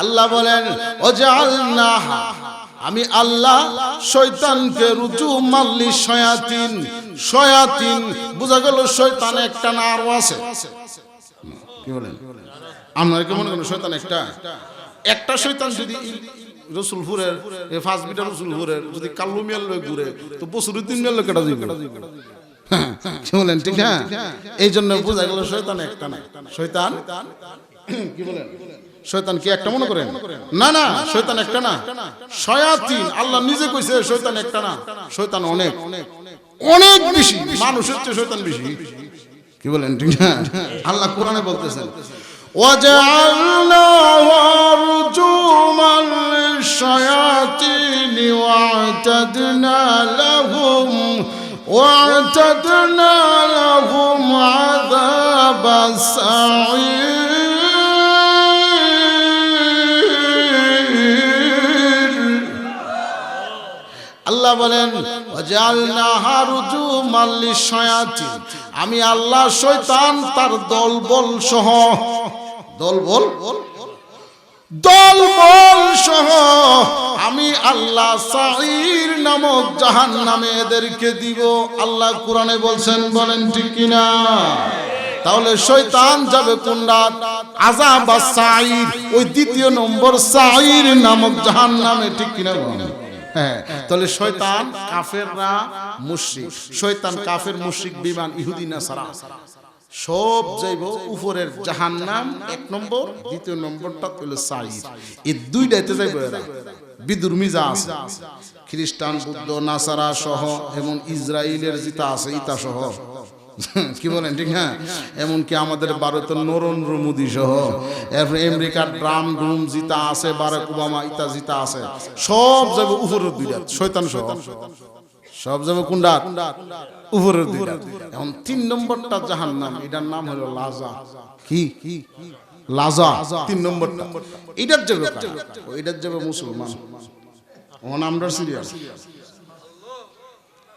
আল্লাহ বলেন ওয়াজআলনাহা, আমি আল্লাহ শয়তানকে রুজু মাল্লি শায়াতিন, শায়াতিন বুঝা গেল শয়তান একটা না আরো আছে। কি বলেন আপনারা কি মনে করেন শয়তান একটা শয়তান যদি রসুলপুরের 5 মিটার রসুলপুরের যদি কাল্লু মিয়াল লয়ে ঘুরে তো বছর 3 মিয়াল কেটা যাবে। কি বলেন ঠিক না? এই জন্য বোঝা গেল শয়তান একটা না। শয়তান কি বলেন শয়তান কি একটা মনে করেন? না না, শয়তান একটা না, শায়াতিন। আল্লাহ নিজে কইছে শয়তান একটা না, শয়তান অনেক অনেক বেশি, মানুষের চেয়ে শয়তান বেশি। কি বলেন ঠিক না? আল্লাহ কোরআনে বলতেছেন وَجَعَلْنَاهُ رُجُومًا لِلشَّيَاطِينِ وَأَعْتَدْنَا لَهُمْ عَذَابَ السَّعِيرِ। আল্লাহ বলেন ওয়াজআলনাহা রুজুমান লিশ-শায়াতিন, আমি আল্লাহ শয়তান তার দলবল সহ দলবল সহ আমি আল্লাহ সাঈর নামক জাহান্নামে এদেরকে দিব। আল্লাহ কোরআনে বলছেন, বলেন ঠিক কিনা? তাহলে শয়তান যাবে কোন রাত? আযাব আস-সাঈর, ওই দ্বিতীয় নম্বর সাঈর নামক জাহান্নামে, ঠিক কিনা? হ্যাঁ। তাহলে শয়তান কাফেররা মুশরিক, শয়তান কাফের মুশরিক বিমান ইহুদি নাসারা সব যাইব উপরের জাহান্নাম 1 নম্বর, দ্বিতীয় নম্বরটা হলো সাঈর। এই দুইটাতে যাইব এরা। বিদুর মিজা আছে, খ্রিস্টান বুদ্ধ নাসারা সহ এবং ইসরায়েলের যেটা আছে ইতা সহ। কি বলেন ঠিক না? এমনকি আমাদের ভারতের নরেন্দ্র মোদী সহ, এরপর আমেরিকার ট্রাম্প গ্রুম যেটা আছে, বারাক ওবামা ইতা যেটা আছে, সব যাবে উপরের দুইটা শয়তান সহ, সব যাবে কোন রাত? উপরের দুইটা। এখন 3 নম্বরটা জাহান্নাম, এটার নাম হলো লাজা। কি লাজা 3 নম্বরটা, এটার যাবে এটার যাবে মুসলমান। ওন আমরা সিরিয়াল,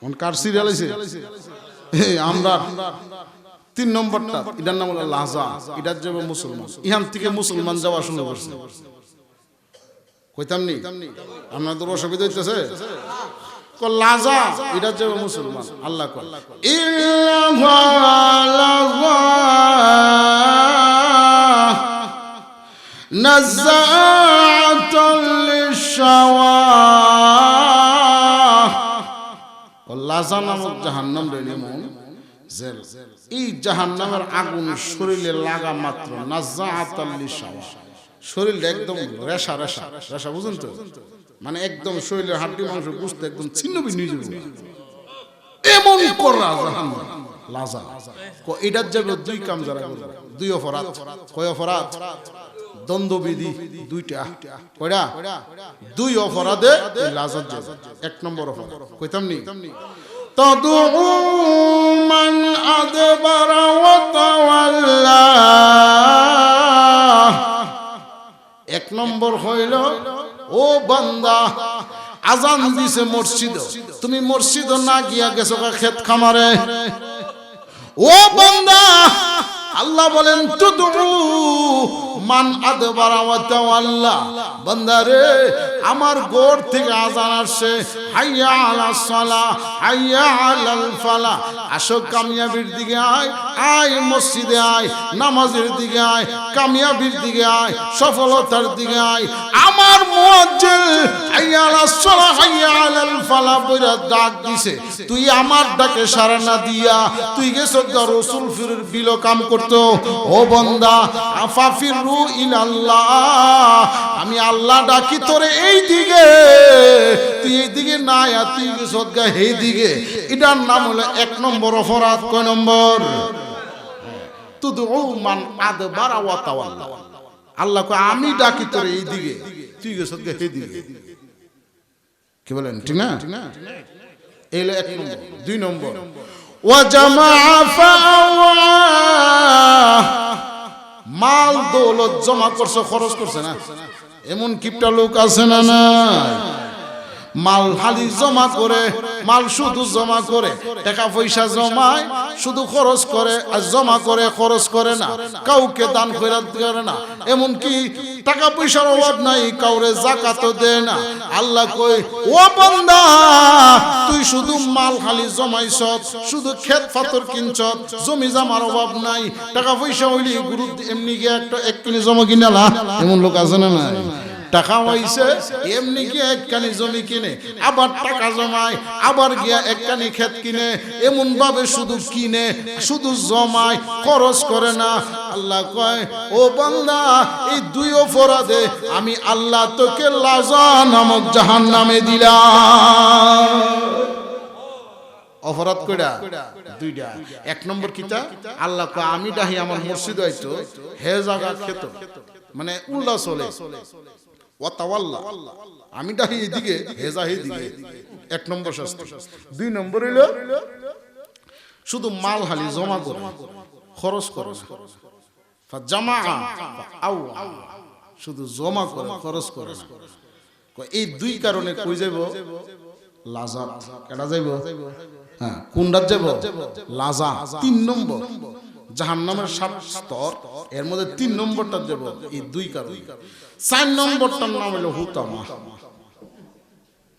ওন কার সিরিয়াল আছে? আমরা 3 নম্বরটা, এটার নাম হলো লাজা, এটার যাবে মুসলমান। ইহান থেকে মুসলমান যাওয়া শুরু করছে। কইতাম নি আপনাদের অসুবিধা হইতেছে? লাজা এটা যাবে মুসলমান। আল্লাহ কয় নাযাআতাল লিশ-শাওয়া, লাজা নামক জাহান্নাম রে এমন জেল, এই জাহান্নামের আগুন শরীরে লাগা মাত্র নাযাআতাল লিশ-শাওয়া, শরীরটা একদম রেশা রেশা রেশা, বুঝুন তো? মানে একদম শরীরের হাড্ডি মাংস বুঝতে একদম ছিন্ন ভিন্ন হয়ে যাবে, এমন করা জাহান্নাম লাজা। এটার যাবে 2 কাম যারা করবে, 2 অপরাধ। কয় অপরাধ? দ্বন্দ্ববিধি 2টা। কয়টা? 2 অপরাধে লাজা যাবে। 1 নম্বর অপরাধ কইতাম নি, তাদউ মান আদবারা ওয়া তাওয়াল্লা। 1 নম্বর হইল, ও বান্দা আজান দিছে মসজিদ, তুমি মসজিদ না গিয়া গেছো ক্ষেত খামারে। ও বান্দা, আল্লাহ বলেন তুদু মান আদবারা ওয়া তাওয়াল্লা, বান্দা রে আমার ঘর থেকে আজান আসছে, হাইয়া আলাস সালাহ হাইয়া আলাল ফালাহ, আসো কামিয়াবির দিকে আয়, আয় মসজিদে আয়, নামাজের দিকে আয়, কামিয়াবির দিকে আয়, সফলতার দিকে আয়। আমার মুয়াজ্জিন হাইয়া আলাস সালাহ হাইয়া আলাল ফালাহ বইরা ডাক দিছে, তুই আমার ডাকে সাড়া না দিয়া তুই গেছো রাসূল ফিরের বিল কাম করতো। ও বান্দা আফাফিরু ইলাল্লাহ, আমি আল্লাহ ডাকি তোরে এই দিকে, তুই এই দিকে না আয়া তুই গেছো এই দিকে। এটার নাম হলো 1 নম্বর অপরাধ। কয় নম্বর? তুদউ মান আদবারা ওয়া তাওয়াল্লা, আল্লাহ কয় আমি ডাকি তোরে এই দিকে, তুই গেছো এই দিকে। কি বলেন ঠিক না? এই হলো 1 নম্বর। 2 নম্বর ওয়া জামাআ ফাওয়া, মাল দৌলত জমা করছে, খরচ করছে না। এমন কিপটা লোক আছে না? না, মাল হালি জমা করে, মাল শুধু জমা করে, টাকা পয়সা জমায়, শুধু খরচ করে আর জমা করে, খরচ করে না, কাউকে দান খয়রাত করে না, এমনকি টাকা পয়সার অভাব নাই, কাউরে যাকাতও দেয় না। আল্লাহ কই, ও বান্দা তুই শুধু মাল খালি জমাইছত, শুধু ক্ষেত ফাতর কিনছত, জমি জামার অভাব নাই, টাকা পয়সা হইলি গুরু এমনি গিয়ে একটা এক কিনে জমা কিনালা, এমন লোক আছে না নাই? টাকা হইছে এমনি গিয়ে একখানি জমি কিনে, আবার টাকা জমায়, আবার গিয়া একখানি ক্ষেত কিনে, এমন ভাবে শুধু কিনে, শুধু জমায়, খরচ করে না। আল্লাহ কয়, ও বান্দা এই দুই অপরাধে আমি আল্লাহ তোকে লাজা নামক জাহান্নামে দিলাম। অপরাধ কইরা দুইটা। এক নম্বর কিতা, আল্লাহ কয় আমি ডাহি আমার মসজিদ হইতো হে জায়গা খেত, মানে উল্লাস চলে ওয়াতাওয়াল্লা, আমি ডাহি এদিকে হে যা এদিকে, এক নম্বর শাস্তি। দুই নম্বর হইল শুধু মাল হালি জমা করে, খরচ করে, জামা আও শুধু জমা করে, খরচ করে। এই দুই কারণে কই যাইব লাজা, কেডা যাইব? হ্যাঁ, কোনটা যাইব? লাজা। 3 নম্বর জাহান্নামের 7 স্তর, এর মধ্যে 3 নম্বরটা যাব এই দুই কারণে। 4 নম্বরটার নাম হলো হুতামা।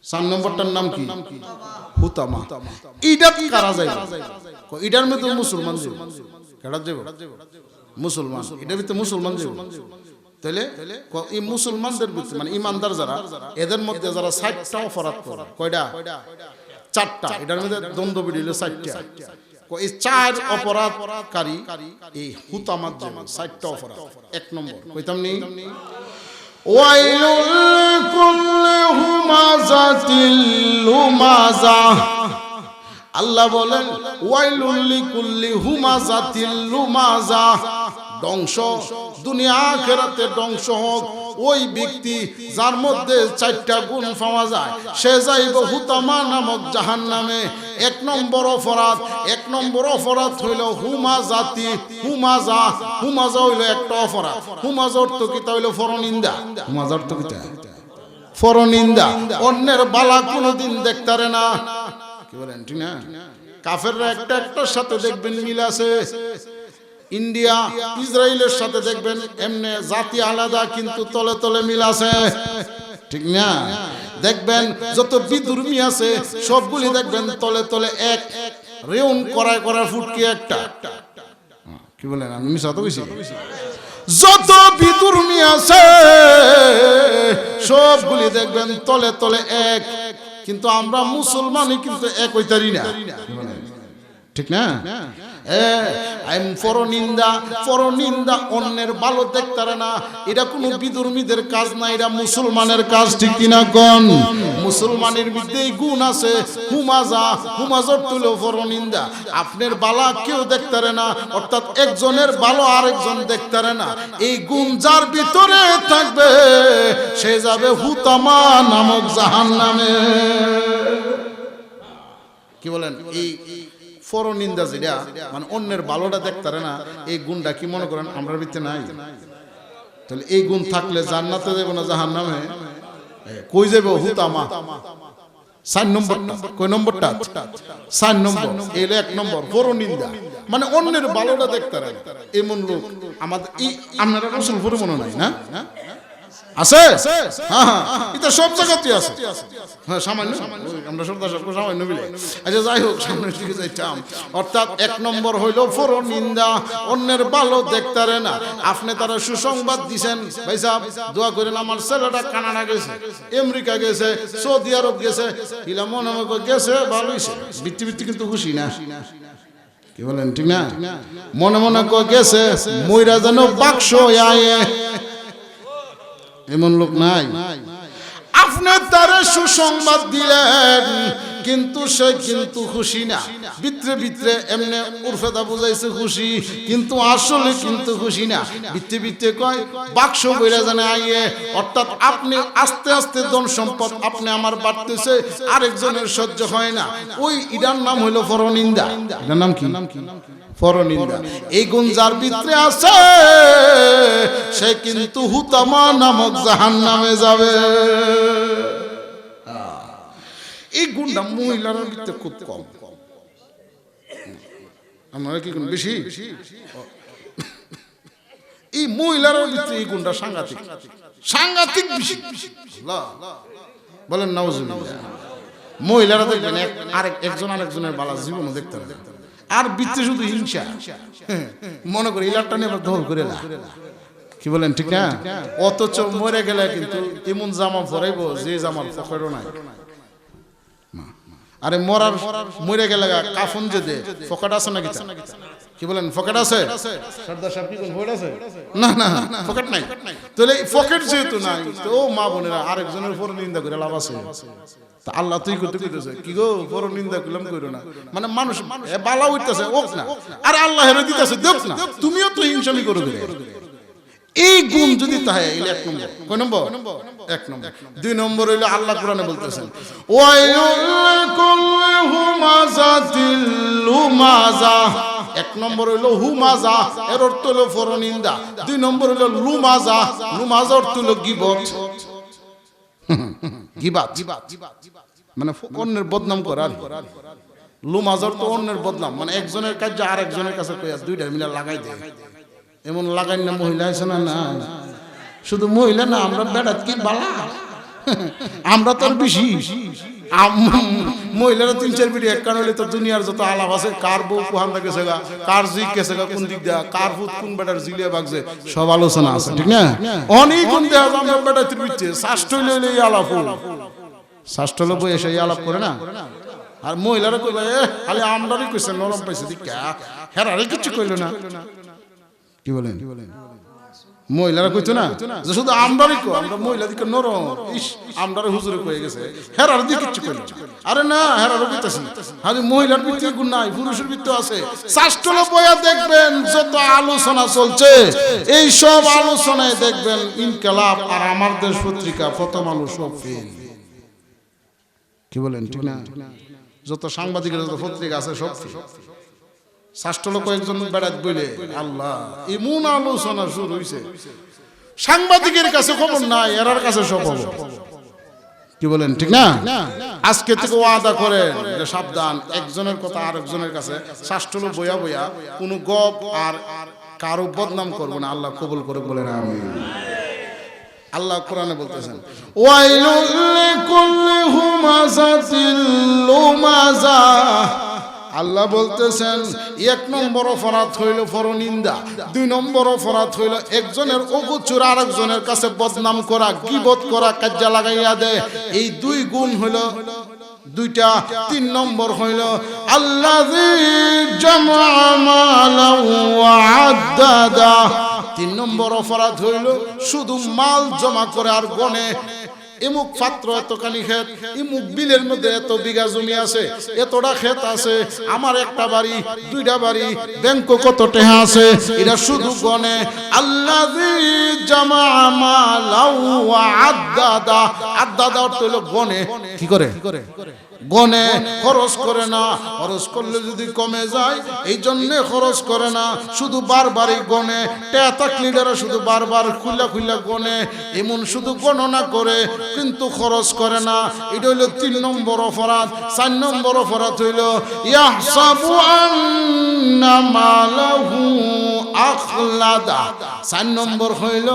4 নম্বরটার নাম কি? হুতামা। এইটা কারা যাইব? এটার মধ্যে মুসলমান যাইব। কেডা যাইব? মুসলমান। এটার ভিতরে মুসলমান যাইব। তাহলে এই মুসলমানদের ভিতরে মানে ইমানদার যারা, এদের মধ্যে যারা 60টা অপরাধ করে, কয়টা? 4টা। এটার মধ্যে দ্বন্দ্ব বিড়িল 4টা। এই 4 অপরাধকারী এই হুতামাত যাবে, 4টা অপরাধ। 1 নম্বর কইতাম নি, ওয়াইলুল কুল্লি হুমাযাতিল লুমাযা। আল্লাহ বলেন ওয়াইলুল লিকুল্লি হুমাযাতিল লুমাযা, ধ্বংস দুনিয়া আখিরাতে ধ্বংস হোক ওই ব্যক্তি যার মধ্যে 4টা গুণ পাওয়া যায়, সে যাইব হুতামা নামক জাহান্নামে। 1 নম্বর অপরাধ, 1 নম্বর অপরাধ হইল হুমাযাতি। হুমাযা, হুমাযা হইল একটা অপরাধ। হুমাযা অর্থ কি? তা হইল পরনিন্দা। হুমাযা অর্থ কি? পরনিন্দা। অন্যের বালা কোনোদিন দেখতারে না। কি বলেন ঠিক না? কাফেররা একটার সাথে দেখবেন মিল আছে। ইন্ডিয়া ইসরায়েলের সাথে দেখবেন এমনি জাতি আলাদা কিন্তু তলে তলে মিল আছে, ঠিক না? দেখবেন যত বিধর্মী আছে সবগুলি দেখবেন তলে তলে এক, রেউন করায় ফুটকি একটা। কি বলেন? আমি মিছা তো কইছি? যত বিধর্মী আছে সবগুলি দেখবেন তলে তলে এক, কিন্তু আমরা মুসলমানই কিন্তু এক হইতারি না, ঠিক না? পরনিন্দা অন্যের ভালো দেখতারে না, এটা কোনো বিধর্মীদের কাজ না, এটা মুসলমানের কাজ, ঠিক কিনা কোন? মুসলমানের মধ্যে এই গুণ আছে হুমাযা। হুমাযার তুলো পরনিন্দা। আপনার বালা কেউ দেখতারে না, অর্থাৎ একজনের ভালো আরেকজন দেখতারে না। এই গুণ যার ভিতরে থাকবে সে যাবে হুতামা নামক জাহান্নামে। কি বলেন? এই পরনিন্দা যেটা মানে অন্যের ভালোটা দেখতারে না, এই গুণটা কি মনে করেন আমরা ভিতরে নাই? তাহলে এই গুণ থাকলে জান্নাতে যাবে না জাহান্নামে? কই যাবে? হুতামা। 4 নম্বর। কয় নম্বরটা? 4 নম্বর। এর 1 নম্বর পরনিন্দা, মানে অন্যের ভালোটা দেখতারে না। এমন লোক আমাদের এই আপনারা রসুলপুরে মনে নাই না? আছে? হ্যাঁ হ্যাঁ, এটা সব জায়গাতেই আছে। হ্যাঁ, সামান্য আমরা সর্দার সাহেব সামান্য মিলে। আচ্ছা, যাই হোক, সামনের দিকে যাইতাম। অর্থাৎ 1 নম্বর হইল পরনিন্দা, অন্যের ভালো দেখতারে না। আপনি তারা সুসংবাদ দিছেন, ভাই সাহেব দোয়া করেন আমার ছেলেটা কানাডা গেছে, আমেরিকা গেছে, সৌদি আরব গেছে, ইলা মনে মনে গেছে, ভালো হইছে, বৃত্তি কিন্তু খুশি না। কি বলেন ঠিক না? মনে মনে গেছে, মইরা যেন বাক্স আয়ে, এমন লোক নাই। আপনি তারে সুসংবাদ দিলেন কিন্তু সে কিন্তু খুশি না। ভিতরে ভিতরে এমনি উর্ফেদা বুঝাইছে খুশি, কিন্তু আসলে কিন্তু খুশি না। ভিতরে ভিতরে কয় বাক্স বইরা জানে আইয়ে। অর্থাৎ আপনি আস্তে আস্তে ধন সম্পদ আপনি আমার বাড়তেছে, আরেকজনের সহ্য হয় না। ওই ইটার নাম হইল পরনিন্দা। এটার নাম কি? পরনিন্দা। এই গুণ যার ভিতরে আছে সে কিন্তু হুতামা নামক জাহান্নামে যাবে। এই গুণটা মহিলার ভিতরে খুব কম। আপনারা কি কোন বেশি এই মহিলার ভিতরে এই গুণটা সাংঘাতিক সাংঘাতিক বেশি বলেন নাউজুবিল্লাহ মহিলারা দেখবেন একজন আরেকজনের বালা জীবনও দেখতে পারে আর ভিতরে শুধু হিংসা মনে করি ইলারটা নিয়ে দখল করে না কি বলেন ঠিক না অথচ মরে গেলে কিন্তু এমন জামা পরাইবো যে জামার পকেটও নাই আরে মরে গেলে কাফন যে দে পকেট আছে নাকি কি বলেন পকেট আছে সর্দার সাহেব কি কোন পকেট আছে না না পকেট নাই তাহলে পকেট যেহেতু নাই তো মা বোনেরা আরেকজনের উপর নিন্দা করে লাভ আছে তা আল্লাহ তুই করতে কইতেছে কি গো পর নিন্দা করলাম কইরো না মানে মানুষ বালা উঠতেছে ওক না আর আল্লাহ হেরে দিতেছে দেখ না তুমিও তো হিংসামি করো এই গুণ যদি তাহে এক নম্বর কয় নম্বর এক নম্বর দুই নম্বর হইলো আল্লাহ কোরআনে বলতেছেন এক নম্বর হইলো হুমাজা এর অর্থ হইলো পরনিন্দা দুই নম্বর হইলো লুমাজা লুমাজা অর্থ হইলো গীবত গীবাত মানে অন্যের বদনাম করা লুমাজার তো অন্যের বদনাম মানে একজনের কাছে আরেকজনের কাছে কইয়া দুইটা মিলে লাগাই দেয় এমন লাগাই না মহিলা আছে না না শুধু মহিলা না আমরা বেড়াত কি বালা আমরা তো বেশি মহিলারা 3-4 বিটি এক কারণে তো দুনিয়ার যত আলাপ আছে কার বউ কোহান গেছে গা কার জিক গেছে গা কোন দিক দিয়া কার ফুট কোন বেটার জিলিয়া বাগছে সব আলোচনা আছে ঠিক না অনেক কোন দেয়া আমরা বেড়াতে বিচ্ছে শাস্ত্র লইলে এই আলাপ শাস্ত্র লোক এসে এই আলাপ করে না আর মহিলারা কইলে খালি আমরারই কইছে নরম পাইছে দিকা হেরারে কিছু কইল না কি বলেন মহিলারা কইতো না যে শুধু আমরারই কো আমরা মহিলা দিকে নরম ইস আমরারে হুজুরে কয়ে গেছে হেরার দিকে কিছু কইল আরে না হেরারও কইতাছি খালি মহিলার ভিতরে গুণ নাই পুরুষের ভিতরে আছে শাস্ত্র বইয়া দেখবেন যত আলোচনা চলছে এই সব আলোচনায় দেখবেন ইনকিলাব আর আমার দেশ পত্রিকা প্রথম আলো সব ফেল কি বলেন ঠিক না যত সাংবাদিকের যত পত্রিকা আছে সব শাস্ত্র লোক একজন বেড়াত বলে আল্লাহ এমন আলোচনা শুরু হইছে সাংবাদিকের কাছে খবর নাই এরার কাছে সব খবর কি বলেন ঠিক না আজকে থেকে ওয়াদা করেন যে সাবধান একজনের কথা আরেকজনের কাছে শাস্ত্র লোক বইয়া বইয়া কোনো গপ আর কারো বদনাম করবো না আল্লাহ কবুল করে বলেন আমিন আল্লাহ কোরআনে বলতেছেন ওয়াইলুল লিকুল্লি হুমাযাতিল লুমাযা আল্লাহ বলতেছেন এক নম্বর অপরাধ হইল পরনিন্দা দুই নম্বর অপরাধ হইল একজনের অগোচর আরেকজনের কাছে বদনাম করা গীবত করা কাজে লাগাইয়া দেয় এই দুই গুণ হইল দুইটা তিন নম্বর হইল আল্লাযী জামা মালাহু ওয়া আদ্দাদা তিন নম্বর অপরাধ হইল শুধু মাল জমা করে আর গনে এমুক পাত্র এতখানি ক্ষেত এমুক বিলের মধ্যে এত বিঘা জমি আছে এতটা ক্ষেত আছে আমার একটা বাড়ি দুইটা বাড়ি ব্যাংক কত টাকা আছে এটা শুধু গনে আল্লাযী জামা মালাহু ওয়া আদ্দাদা আদ্দাদা অর্থ হলো গনে কি করে গনে খরচ করে না খরচ করলে যদি কমে যায় এই জন্য খরচ করে না শুধু বারবারই গনে টেতা ক্লিডারে শুধু বারবার খুল্লা খুল্লা গনে এমন শুধু গণনা করে কিন্তু খরচ করে না এটা হইল 3 নম্বর অপরাধ 4 নম্বর অপরাধ হইল ইয়াহসাবু আন্না মালাহু আখলাদা 4 নম্বর হইল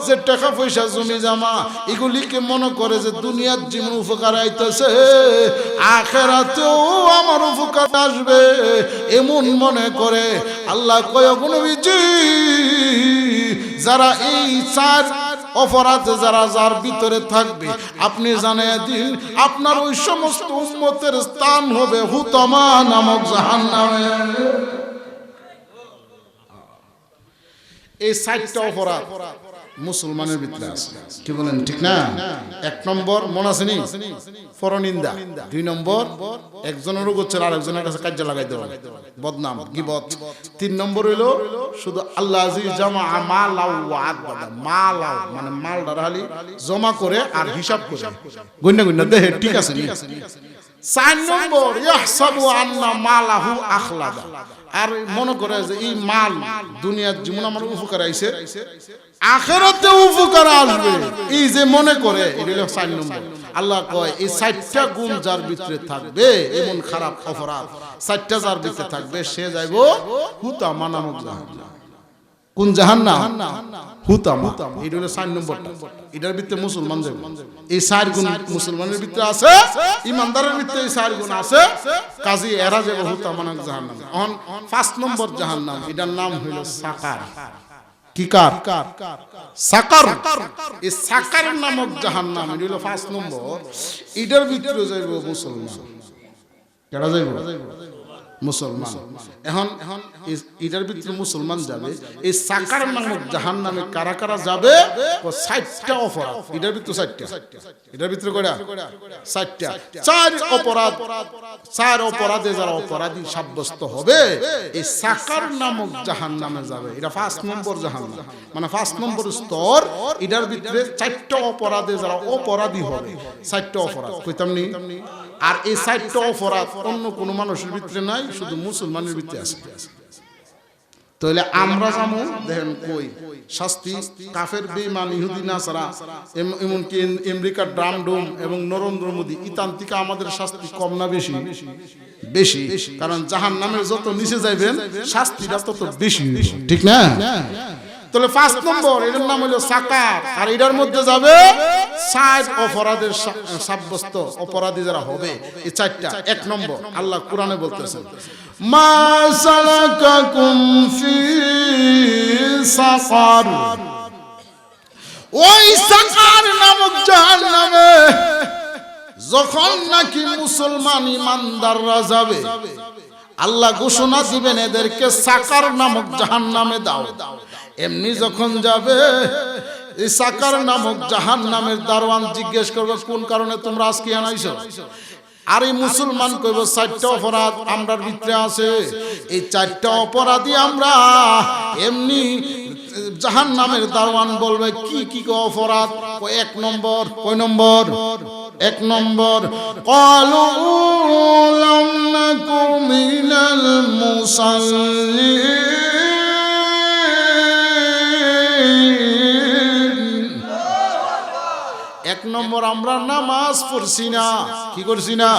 যে টাকা পয়সা জমি জমা এগুলিকে মনে করে যে দুনিয়ার জীবন উপকার আইতেছে আখিরাতেও আমার উপকার আসবে এমন মনে করে আল্লাহ কয় নবীজি যারা এই 4 অপরাধ যার ভিতরে থাকবে আপনি জানিয়ে দিন আপনার ওই সমস্ত উম্মতের স্থান হবে হুতামা নামক জাহান্নামে এই 4টা অপরাধ মুসলমানের ভিতরে আছে কি বলেন ঠিক না এক নম্বর মনে আছে নি পরনিন্দা দুই নম্বর একজনের গোচর আরেকজনের কাছে কাজে লাগাই দেওয়া বদনাম গীবত তিন নম্বর হইলো শুধু আল্লাযী জামা মালাহু ওয়া আদ্দাদা মালাহু মানে মালদার হালি জমা করে আর হিসাব করে গণ্য দেখে ঠিক আছে নি 4 নম্বর ইয়াহসাবু আন্না মালাহু আখলাদা আর মনে করে যে এই মাল দুনিয়ার জীবন আমার উপকার আইছে আখিরাতে উপকার আসবে এই যে মনে করে এটা হলো 4 নম্বর আল্লাহ কয় এই 60টা গুণ যার ভিতরে থাকবে, এমন খারাপ অপরাধ 60টা যার ভিতরে থাকবে, সে যাইব হুতামা নামক জাহান্নাম। কোন জাহান্নাম? হুতামা। এটা হলো 4 নম্বরটা। এটার ভিতরে মুসলমান যাবে। এই 4 গুণ মুসলমানের ভিতরে আছে, ইমানদারের ভিতরে এই 4 গুণ আছে, কাজী এরা যাবে হুতামা নামক জাহান্নাম। এখন 5 নম্বর জাহান্নাম, এটার নাম হইল সাকার। কি কার? সাকার। এই সাকার নামক জাহান্নাম, এটা হলো 5 নম্বর। এটার ভিতরে যাইব মুসলমান। কেডা যাইব? মুসলমান। এখন এটার ভিতরে মুসলমান যাবে। এই সাকার নামক জাহান্নামে কারা কারা যাবে? 60টা অপরাধ। এটার ভিতরে 60টা। এটার ভিতরে কয়টা? 60টা। 4 অপরাধে যারা অপরাধী সাব্যস্ত হবে, এই সাকার নামক জাহান্নামে যাবে। এটা 5 নম্বর জাহান্নাম, মানে 5 নম্বর স্তর। এটার ভিতরে 4টা অপরাধে যারা অপরাধী হবে, 4টা অপরাধ কইতাম নি। আর এই 4টা অপরাধ অন্য কোন মানুষের ভিতরে নাই, শুধু মুসলমানের ভিতরে আছে। তাহলে আমরা যাবো দেখেন কই শাস্তি কাফের বেঈমান ইহুদি নাসারা, এমনকি আমেরিকার ড্রাম ডোম এবং নরেন্দ্র মোদী ইতান্তিকা আমাদের শাস্তি কম না বেশি? বেশি। কারণ জাহান্নামের যত নিচে যাইবেন শাস্তিটা তত বেশি, ঠিক না? তাহলে 5 নম্বর এর নাম হলো সাকার। আর এটার মধ্যে যাবে 60 অপরাধের সাব্যস্ত অপরাধী যারা হবে, এই 4টা। 1 নম্বর আল্লাহ কোরআনে বলতেছেন, মা সালাকাকুম ফি সাকার। ওই সাকার নামক জাহান্নামে যখন নাকি মুসলমান ইমানদাররা যাবে, আল্লাহ ঘোষণা দিবেন এদেরকে সাকার নামক জাহান্নামে দাও। এমনি যখন যাবে, এই সাকার নামক জাহান্নামের দারওয়ান জিজ্ঞেস করবে, কোন কারণে তোমরা আজকে আনাইছো? আর এই মুসলমান কইব 4টা অপরাধ আমরার ভিতরে আছে, এই 4টা অপরাধী আমরা। এমনি জাহান্নামের দারওয়ান বলবে, কি কি অপরাধ? 1 নম্বর। কয় নম্বর? 1 নম্বর, ক্বালু লাম নাকু মিনাল মুসাল্লিন। 1 নম্বর, আমরা নামাজ পড়ছি না। কি করছি না?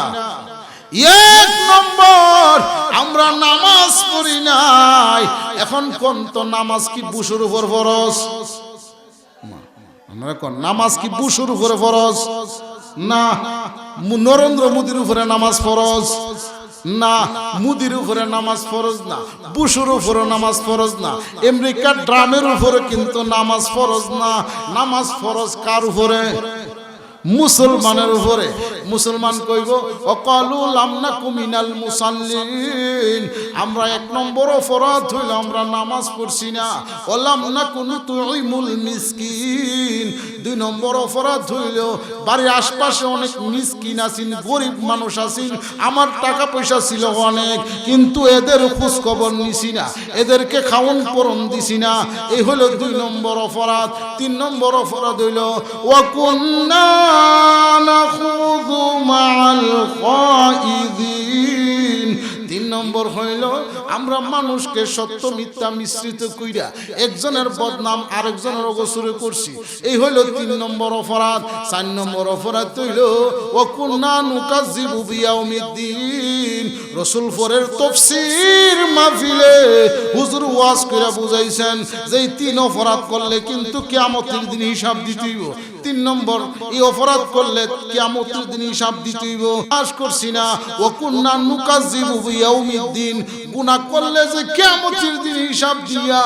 1 নম্বর, আমরা নামাজ পড়ি নাই। এখন কোন তো নামাজ কি বুশুর উপর ফরজ? আমরা কোন নামাজ কি বুশুর উপরে ফরজ? না। নরেন্দ্র মোদীর উপরে নামাজ ফরজ না, মুদির উপরে নামাজ ফরজ না, বুশুর উপরে নামাজ ফরজ না, আমেরিকার ড্রামের উপরে কিন্তু নামাজ ফরজ না। নামাজ ফরজ কার উপরে? মুসলমানের উপরে। মুসলমান কইব, ওয়াকালু লাম নাকু মিনাল মুসাল্লিন। আমরা 1 নম্বর অপরাধ হইল আমরা নামাজ পড়ছি না। ওয়ালাম নাকু নুতুইমুল মিসকিন। 2 নম্বর অপরাধ হইল বাড়ির আশপাশে অনেক মিসকিন আছেন, গরিব মানুষ আছেন, আমার টাকা পয়সা ছিল অনেক, কিন্তু এদের খোঁজ খবর নিছি না, এদেরকে খাওন পরন দিছি না। এই হলো 2 নম্বর অপরাধ। 3 নম্বর অপরাধ হইল ওয়া কুন্না নাখুযু মা'আল খাইদিন। 3 নম্বর হইল আমরা মানুষকে সত্য মিথ্যা মিশ্রিত কইরা একজনের বদনাম আরেকজনের অগোচরে করছি। এই হইল 3 নম্বর অপরাধ। 4 নম্বর অপরাধ হইল ওয়া কুন্না নুকাযযিবু বিয়াউমিদ্দিন। রাসূল পরের তাফসীর মাহফিলে হুজুর ওয়াজ কইরা বুঝাইছেন যে এই 3 অপরাধ করলে কিন্তু কিয়ামতের দিন হিসাব দিতে হইব। 3 নম্বর, এই অপরাধ করলে কিয়ামতের দিন হিসাব দিতে হইব। আশ করছি না, ওয়া কুন্না নুকাযযিবু বিয়াউমিদ্দিন। গুনাহ করলে যে কিয়ামতের দিন হিসাব দিয়া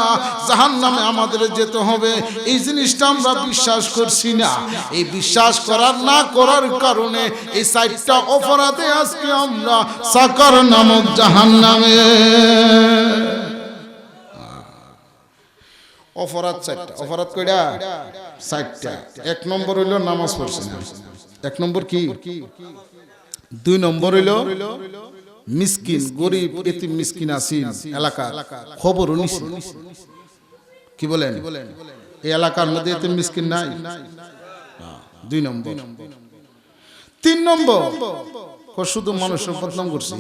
জাহান্নামে আমাদের যেতে হবে, এই জিনিসটা আমরা বিশ্বাস করছি না। এই বিশ্বাস করার না করার কারণে এই 4টা অপরাধে আজকে আমরা সাকার নামক জাহান্নামে। অপরাধ 4টা। অপরাধ কয়টা? 4টা। 1 নম্বর হইল নামাজ পড়ছি না। 1 নম্বর কি? 2 নম্বর হইল মিসকিন, গরিব এতিম মিসকিন আছেন এলাকা, খবর নিছি। কি বলেন? এই এলাকার মধ্যে এতিম মিসকিন নাই? 2 নম্বর। 3 নম্বর, শুধু মানুষের বদনাম করছি।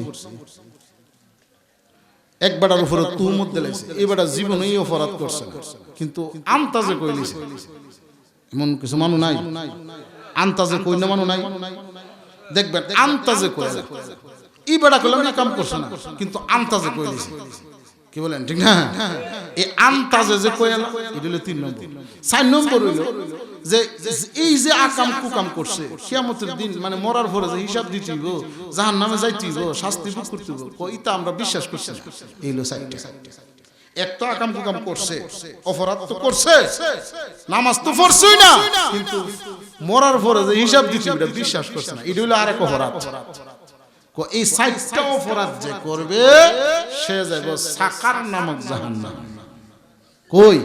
এক বেটার উপরে তুহমত দিলাইছে, এই বেটা জীবনে এই অপরাধ করছে না, কিন্তু আন্তাজে কইলিছে। এমন কিছু মানুষ নাই? আন্তাজে কই না মানু নাই দেখবেন আন্তাজে কই ই বেড়া করলাম না কাম করছে না কিন্তু আন্তাজে কই দিছে কি বলেন ঠিক না এই আন্তাজে যে কই এলো এটা হলো 3 নম্বর 4 নম্বর হইলো যে এই যে আকাম কুকাম করছে কিয়ামতের দিন মানে মরার পরে যে হিসাব দিতে হইব জাহান্নামে যাইতে হইব শাস্তি ভোগ করতে হইব কইতা আমরা বিশ্বাস করছি না এই হলো 4টা একটা আকাম কুকাম করছে অপরাধ তো করছে নামাজ তো পড়ছই না কিন্তু মরার পরে যে হিসাব দিতে এটা বিশ্বাস করছে না এটা হলো আরেক অপরাধ এই 4টা অপরাধ যে করবে সে যাবে সাকার নামক জাহান্নাম কই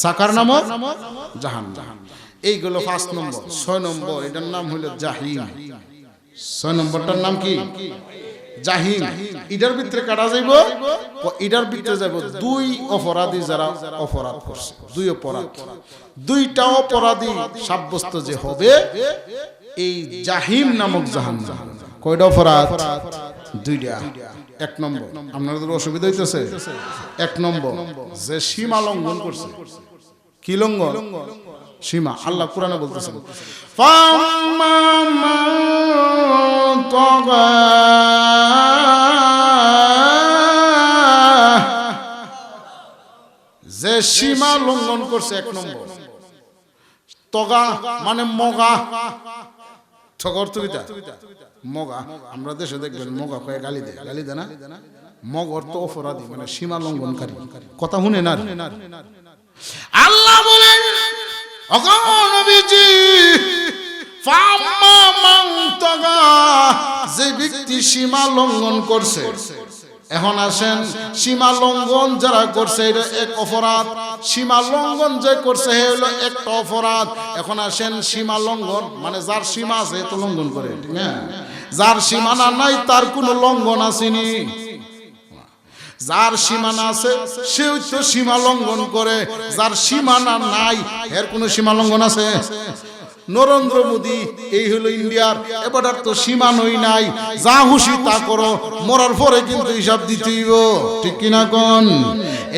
সাকার নামক জাহান্নাম এইগুলো 5 নম্বর 6 নম্বর এটার নাম হলো জাহিম 6 নম্বরটার নাম কি জাহিম ইডার ভিতরে কাটা যাইব ইডার ভিতরে যাব 2 অপরাধী যারা অপরাধ করছে 2 অপরাধ 2টা অপরাধী সাব্যস্ত যে হবে এই জাহিম নামক জাহান্নাম কয়টা অপরাধ 2টা 1 নম্বর আপনাদের অসুবিধা হইতেছে 1 নম্বর যে সীমা লঙ্ঘন করছে কি লঙ্ঘন সীমা আল্লাহ কোরআনে বলতেছেন যে সীমা লঙ্ঘন করছে 1 নম্বর তগা মানে মগা ঠগর তুইতা মগা আমরা দেশে দেখবেন মগা কয়ে গালি দেয় না মগর তো অপরাধী মানে সীমা লঙ্ঘনকারী কথা শুনে না আল্লাহ বলেন ওগো নবীজি ফাম্মা মান তাগা যে ব্যক্তি সীমা লঙ্ঘন করছে এখন আসেন সীমা লঙ্ঘন যারা করছে এটা এক অপরাধ সীমা লঙ্ঘন যে করছে হলো একটা অপরাধ এখন আসেন সীমা লঙ্ঘন মানে যার সীমা আছে তো লঙ্ঘন করে ঠিক না যার সীমানা নাই তার কোনো লঙ্ঘন আসেনি যার সীমানা আছে সেও তো সীমা লঙ্ঘন করে যার সীমানা নাই এর কোনো সীমা লঙ্ঘন আছে নরেন্দ্র মোদি এই হলো ইন্ডিয়ার এবার তো সীমানাই নাই যা খুশি তা করো মরার পরে কিন্তু হিসাব দিতে হইব ঠিক কিনা কোন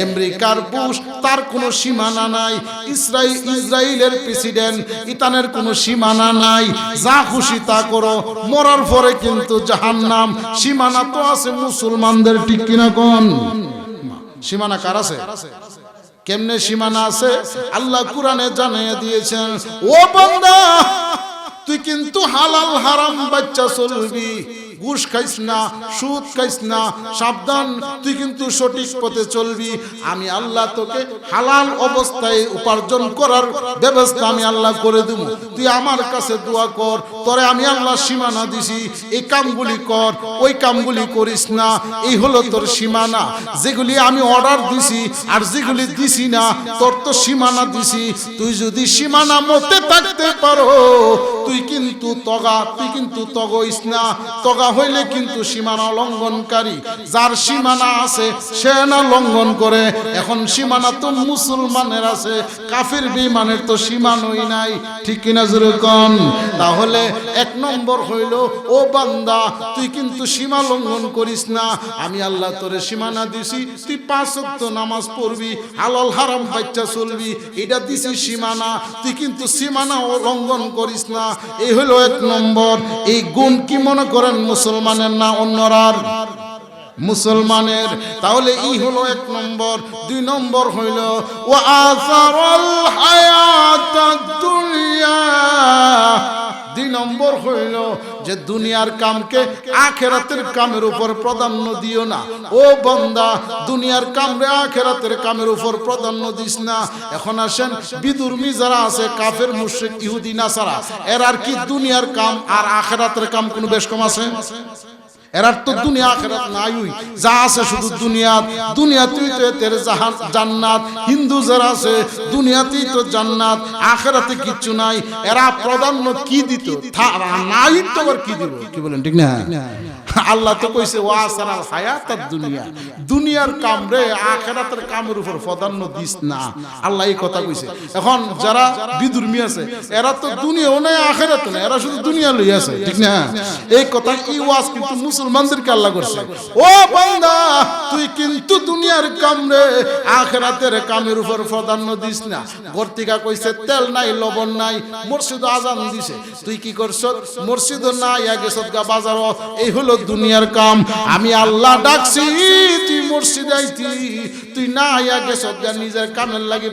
আমেরিকার বুশ তার কোনো সীমানা নাই ইসরায়েলের প্রেসিডেন্ট ইতানের কোনো সীমানা নাই যা খুশি তা করো মরার পরে কিন্তু জাহান্নাম সীমানা তো আছে মুসলমানদের ঠিক কিনা কোন সীমানা কার আছে কেমনে সীমানা আছে আল্লাহ কোরআনে জানিয়ে দিয়েছেন ও বান্দা তুই কিন্তু হালাল হারাম বাচ্চা চলবি ঘুষ খাইস না সুদ খাইস না সাবধান তুই কিন্তু সঠিক পথে চলবি আমি আল্লাহ তোকে হালাল অবস্থায় উপার্জন করার ব্যবস্থা আমি আল্লাহ করে দেব তুই আমার কাছে দোয়া কর তোরে আমি আল্লাহ সীমানা দিছি এই কামগুলি কর ওই কামগুলি করিস না এই হলো তোর সীমানা যেগুলি আমি অর্ডার দিছি আর যেগুলি দিছি না তোর তো সীমানা দিছি তুই যদি সীমানা মতে থাকতে পারো তুই কিন্তু তগইস না তগা হইলে কিন্তু সীমানা লঙ্ঘনকারী যার সীমানা আছে সে না লঙ্ঘন করে এখন সীমানা তো মুসলমানের আছে কাফির বেঈমানের তো সীমানাই নাই ঠিক কিনা জোরে কোন তাহলে 1 নম্বর হইল ও বান্দা তুই কিন্তু সীমা লঙ্ঘন করিস না আমি আল্লাহ তোরে সীমানা দিছি তুই 5 ওয়াক্ত নামাজ পড়বি হালাল হারাম বাচ্চা চলবি এটা দিছি সীমানা তুই কিন্তু সীমানা লঙ্ঘন করিস না এই হলো 1 নম্বর এই গুণ কি মনে করেন মুসলমানের না অন্যরার মুসলমানের তাহলে এই হলো 1 নম্বর 2 নম্বর হইল ওয়া আসারুল হায়াতাদ দুনিয়া 2 নম্বর হইল যে দুনিয়ার কামকে আখিরাতের কামের উপর প্রাধান্য দিও না ও বান্দা দুনিয়ার কামরে আখিরাতের কামের উপর প্রাধান্য দিস না এখন আসেন বিদুর্মী যারা আছে কাফের মুশরিক ইহুদি নাসারা এর আর কি দুনিয়ার কাম আর আখিরাতের কাম কোনো বেশ কম আছে এরার তো দুনিয়া আখিরাত নাই যা আছে শুধু দুনিয়াতেই তো এর জান্নাত হিন্দু যারা আছে দুনিয়াতেই তো জান্নাত আখিরাতে কিচ্ছু নাই এরা প্রাধান্য কি দিত নাই তো আর কি দিব কি বলেন ঠিক না আল্লাহ তো কইছে ওয়াসারাল হায়াতাদ দুনিয়া, দুনিয়ার কাম রে আখিরাতের কামের উপর প্রাধান্য দিস না, আল্লাহ এই কথা কইছে। এখন যারা বিদুর্মী আছে এরা তো দুনিয়াও নাই আখিরাত নাই, এরা শুধু দুনিয়া লই আছে, ঠিক না? এই কথা কি ওয়াজ কিন্তু মুসলমানদেরকে আল্লাহ করছে, ও বান্দা তুই কিন্তু দুনিয়ার কাম রে আখিরাতের কামের উপর প্রাধান্য দিস না। গর্তিকা কইছে তেল নাই লবণ নাই, মসজিদ আজান দিছে, তুই কি করছ? মসজিদ নাই আগে সদকা বাজার, এই হলো দুনিয়ার কাম। আমি আল্লাহ ডাকছি তুই মসজিদে আইতি, তুই না আগে সদকা নিজের কামের লাগি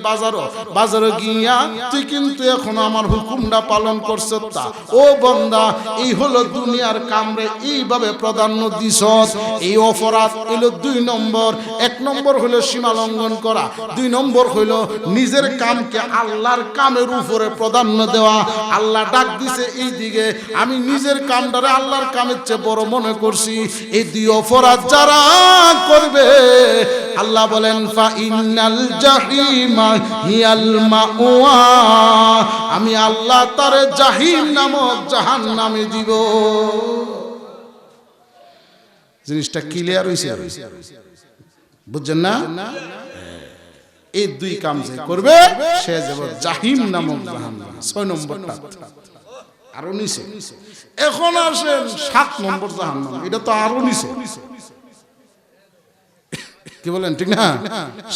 বাজারে গিয়া তুই কিন্তু এখন আমার হুকুমটা পালন করছ। তা ও বান্দা এই হলো দুনিয়ার কাম রে, এইভাবে প্রাধান্য দিছ। এই অপরাধ হলো 2 নম্বর। 1 নম্বর হলো সীমা লঙ্ঘন করা, 2 নম্বর হলো নিজের কামকে আল্লাহর কামের উপরে প্রাধান্য দেওয়া। আল্লাহ ডাক দিছে এই দিকে, আমি নিজের কামটারে আল্লাহর কামের চেয়ে বড় মনে করছি। এই 2 অপরাধ যারা করবে আল্লাহ বলেন ফা ইন্নাল জাহিমা হিয়াল মাওয়া, আমি আল্লাহ তারে জাহিম নামক জাহান্নামে দিব। জিনিসটা ক্লিয়ার হইছে? বুঝছেন না? এই 2 কাম যে করবে সে যাব জাহিম নামক জাহান্নাম। 6 নম্বরটা আরো নিচে। এখন আসেন 7 নম্বর জাহান্নাম, এটা তো আরো নিচে, কি বলেন ঠিক না?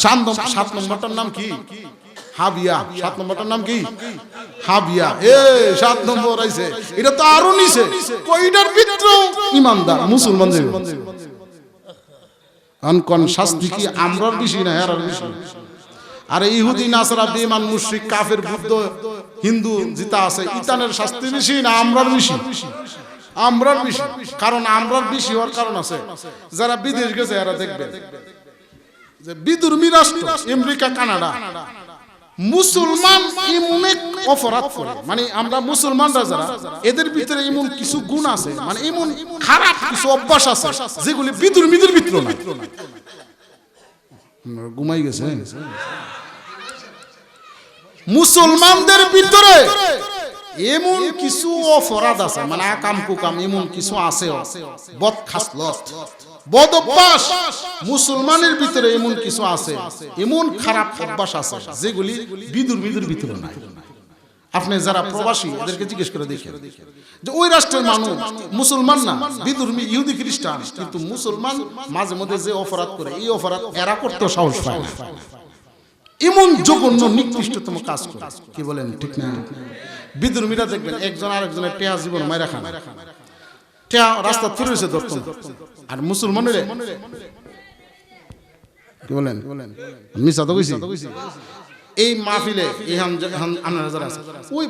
7 নম্বরটার নাম কি? হাবিয়া। 7 নম্বরটার নাম কি? হাবিয়া। 7 নম্বর আইছে, এটা তো আরো নিচে। কয়টার ভিতরে ইমানদার মুসলমান যাবে। কোন শাস্তি কি আমরার বেশি না এরার বেশি? আরে ইহুদি নাসারা বেঈমান মুশরিক কাফের বুদ্ধ হিন্দু যেটা আছে ইতানের শাস্তি বেশি না আমরার বেশি? আমরার বেশি। কারণ আমরার বেশি হওয়ার কারণ আছে, যারা বিদেশ গেছে এরা দেখবে যে বিদুর্মী রাষ্ট্র আমেরিকা কানাডা মুসলমান এমন এক অপরাধ করে, মানে আমরা মুসলমানরা যারা এদের ভিতরে এমন কিছু গুণ আছে, মানে এমন খারাপ কিছু অভ্যাস আছে যেগুলি বিদুর্মীদের ভিতরে নাই। ঘুমাই গেছে। মুসলমানদের ভিতরে এমন কিছু অপরাধ আছে, মানে আকাম কুকাম এমন কিছু আছে, বদ খাসলত বদ অভ্যাস মুসলমানের ভিতরে এমন কিছু আছে, এমন খারাপ অভ্যাস আছে যেগুলি বিদুর্মীদের ভিতরে নাই। আপনি যারা প্রবাসী এদেরকে জিজ্ঞেস করে দেখেন যে ওই রাষ্ট্রের মানুষ মুসলমান না, বিদুর্মী ইহুদি খ্রিস্টান, কিন্তু মুসলমান মাঝে মধ্যে যে অপরাধ করে এই অপরাধ এরা করতে সাহস পায় না। এমন জঘন্য নিকৃষ্টতম কাজ করে, কি বলেন ঠিক না? বিদুর্মীরা দেখবেন একজন আরেকজনের টেয়া জীবন মাইরা খান, টেয়া রাস্তা ফিরেছে ধরত, আর মুসলমানের কি বলেন মিছা তো কইছি। এই মাহফিলে আপনারা যারা আছে ওই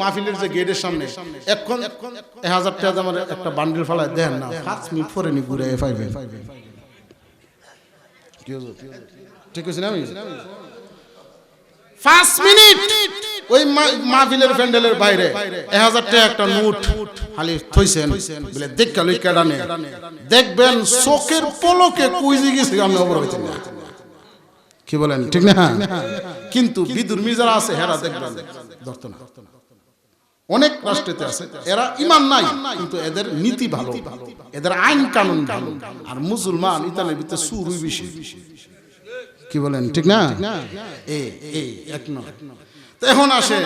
মাহফিলের যে গেটের সামনে এখন 1000 টাকা দামের একটা বান্ডিল ফেলায় দেন না, 5 মিনিট পরে নি ঘুরে পাইবেন। ঠিক আছে না? আমি 5 মিনিট ওই মাহফিলের প্যান্ডেলের বাইরে 1000 টাকা একটা নোট খালি থইছেন বলে দেখা লই কাডানে দেখবেন চোখের পলকে কইজি গেছে আমি অবর হইতে না, কি বলেন ঠিক না? কিন্তু বিদুর্মী যারা আছে হেরা দেখবেন ধরতো না। অনেক রাষ্ট্রেতে আছে এরা ইমান নাই কিন্তু এদের নীতি ভালো, এদের আইন কানুন ভালো, আর মুসলমান ইতালির ভিতরে সুরই বেশি, কি বলেন ঠিক না? এই এক নয়। তো এখন আসে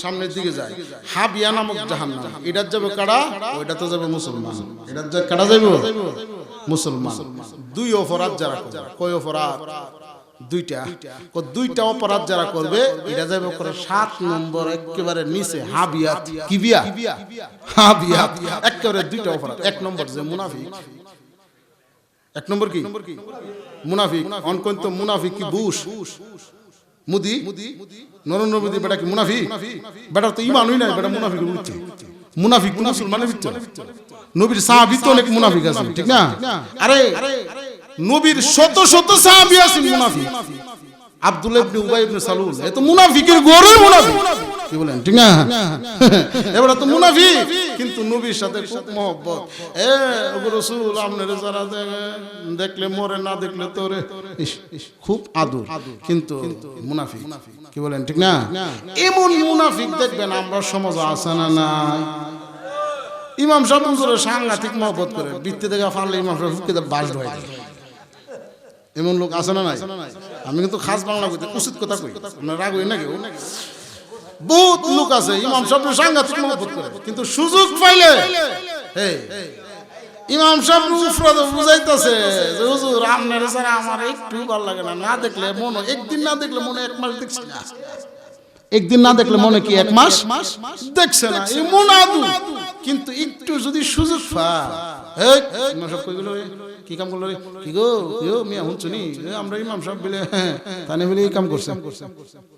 সামনের দিকে যায় হাবিয়া নামক জাহান্নাম, এটার যাবে কারা? ওইটা তো যাবে মুসলমান। এটার কারা যাবে? মুসলমান। 2 অপরাধ যারা করে, কয় অপরাধ? 2টা অপরাধ যারা করবে এটা যাবে করে 7 নম্বর একেবারে নিচে হাবিয়াত। কি বিয়া? হাবিয়াত। একেবারে 2টা অপরাধ। 1 নম্বর যে মুনাফিক। 1 নম্বর কি? মুনাফিক। অনকন তো মুনাফিক কি বুশ মুদি নরেন্দ্র মোদী বেটা কি মুনাফিক? বেটা তো ইমানই নাই, বেটা মুনাফিক বলছে। মুনাফিক মুসলমানের ভিতরে, নবীর সাহাবী তো অনেক মুনাফিক আছে, ঠিক না? আরে নবীর শত শত সাহাবী আছেন মুনাফিক। আব্দুল্লাহ ইবনে উবাই ইবনে সালুল এ তো মুনাফিকের গড়ে মুনাফিক, কি বলেন ঠিক না? এবারে তো মুনাফিক কিন্তু নবীর সাথে খুব মহব্বত। ওগো রাসূল আপনারে যারা দেখলে মরে, না দেখলে তোরে খুব আদর, কিন্তু মুনাফিক, কি বলেন ঠিক না? এমন মুনাফিক দেখবেন আমরা সমাজে আছে না নাই? ইমাম সাহেব হুজুরের সাংঘাতিক মহব্বত করে, বৃত্তি থেকে ফানলে ইমাম সাহেব ফুকে বাস ঢোয়। এমন লোক আছে না নাই? আমি কিন্তু খাস বাংলা কইতে উচিত কথা কই, আপনারা রাগ হই না কেউ? বহুত লোক আছে ইমাম সাহেবের সাংঘাতিক মহব্বত করে, কিন্তু সুযোগ পাইলে ইমাম সাহেব উফরাদ বুঝাইতেছে যে হুজুর আপনার ছাড়া আমার একটু ভালো লাগে না, না দেখলে মনে, একদিন না দেখলে মনে এক মাস দেখছি না, একদিন না দেখলে মনে কি এক মাস দেখছে না, এমন আদু। কিন্তু একটু যদি সুযোগ পায়, ইমাম সাহেব কই গেল, কি কাম করলো রে, কি গো মিয়া শুনছনি আমরা ইমাম সাহেব বলে তানে বলে এই কাম করছে,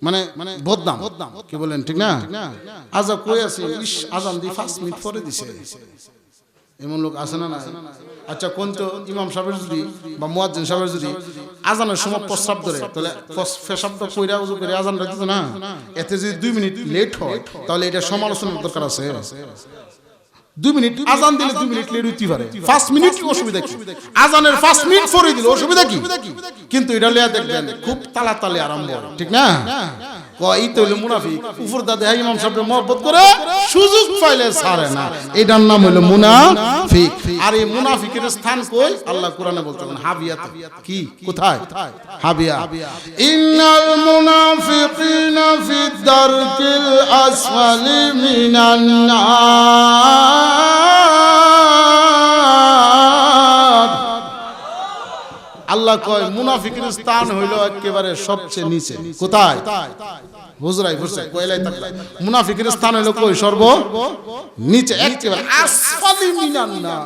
মানে বদনাম কি বলেন ঠিক না? আজা কই আছে, ইস আজান দি 5 মিনিট পরে দিছে, এমন লোক আছে না না? আচ্ছা কোন তো ইমাম সাহেবের যদি বা মুয়াজ্জিন সাহেবের যদি আজানের সময় প্রস্রাব ধরে, তাহলে পেশাবটা কইরা ওযু করে আজানটা দিত না, এতে যদি 2 মিনিট লেট হয় তাহলে এটা সমালোচনার দরকার আছে। 2 মিনিট আজান দিলে 2 মিনিট লেট হইতে পারে, 5 মিনিট অসুবিধা কি? আজানের 5 মিনিট পরে দিলে অসুবিধা কি? কিন্তু এটা লিয়া দেখবেন খুব তালাতালি আরম্ভ, ঠিক না? কই তো হইলো মুনাফিক, উপর দা দেয় ইমাম সাহেবের মহব্বত করে, সুযোগ পাইলে ছাড়ে না, এটার নাম হলো মুনাফিক। আর এই মুনাফিকের স্থান কই? আল্লাহ কোরআনে বলতেছেন হাবিয়া। কি কোথায়? হাবিয়া। ইন্নাল মুনাফিকিনা ফিদ দারকিল আসফালি মিনান নার। আল্লাহ কয় মুনাফিকের স্থান হইল একেবারে সবচেয়ে নিচে। কোথায়? হুজরাই বুঝছে কয়লাই তাকলা, মুনাফিকের স্থান হইল কই? সর্ব নিচে, একেবারে আসফালি মিনান নার,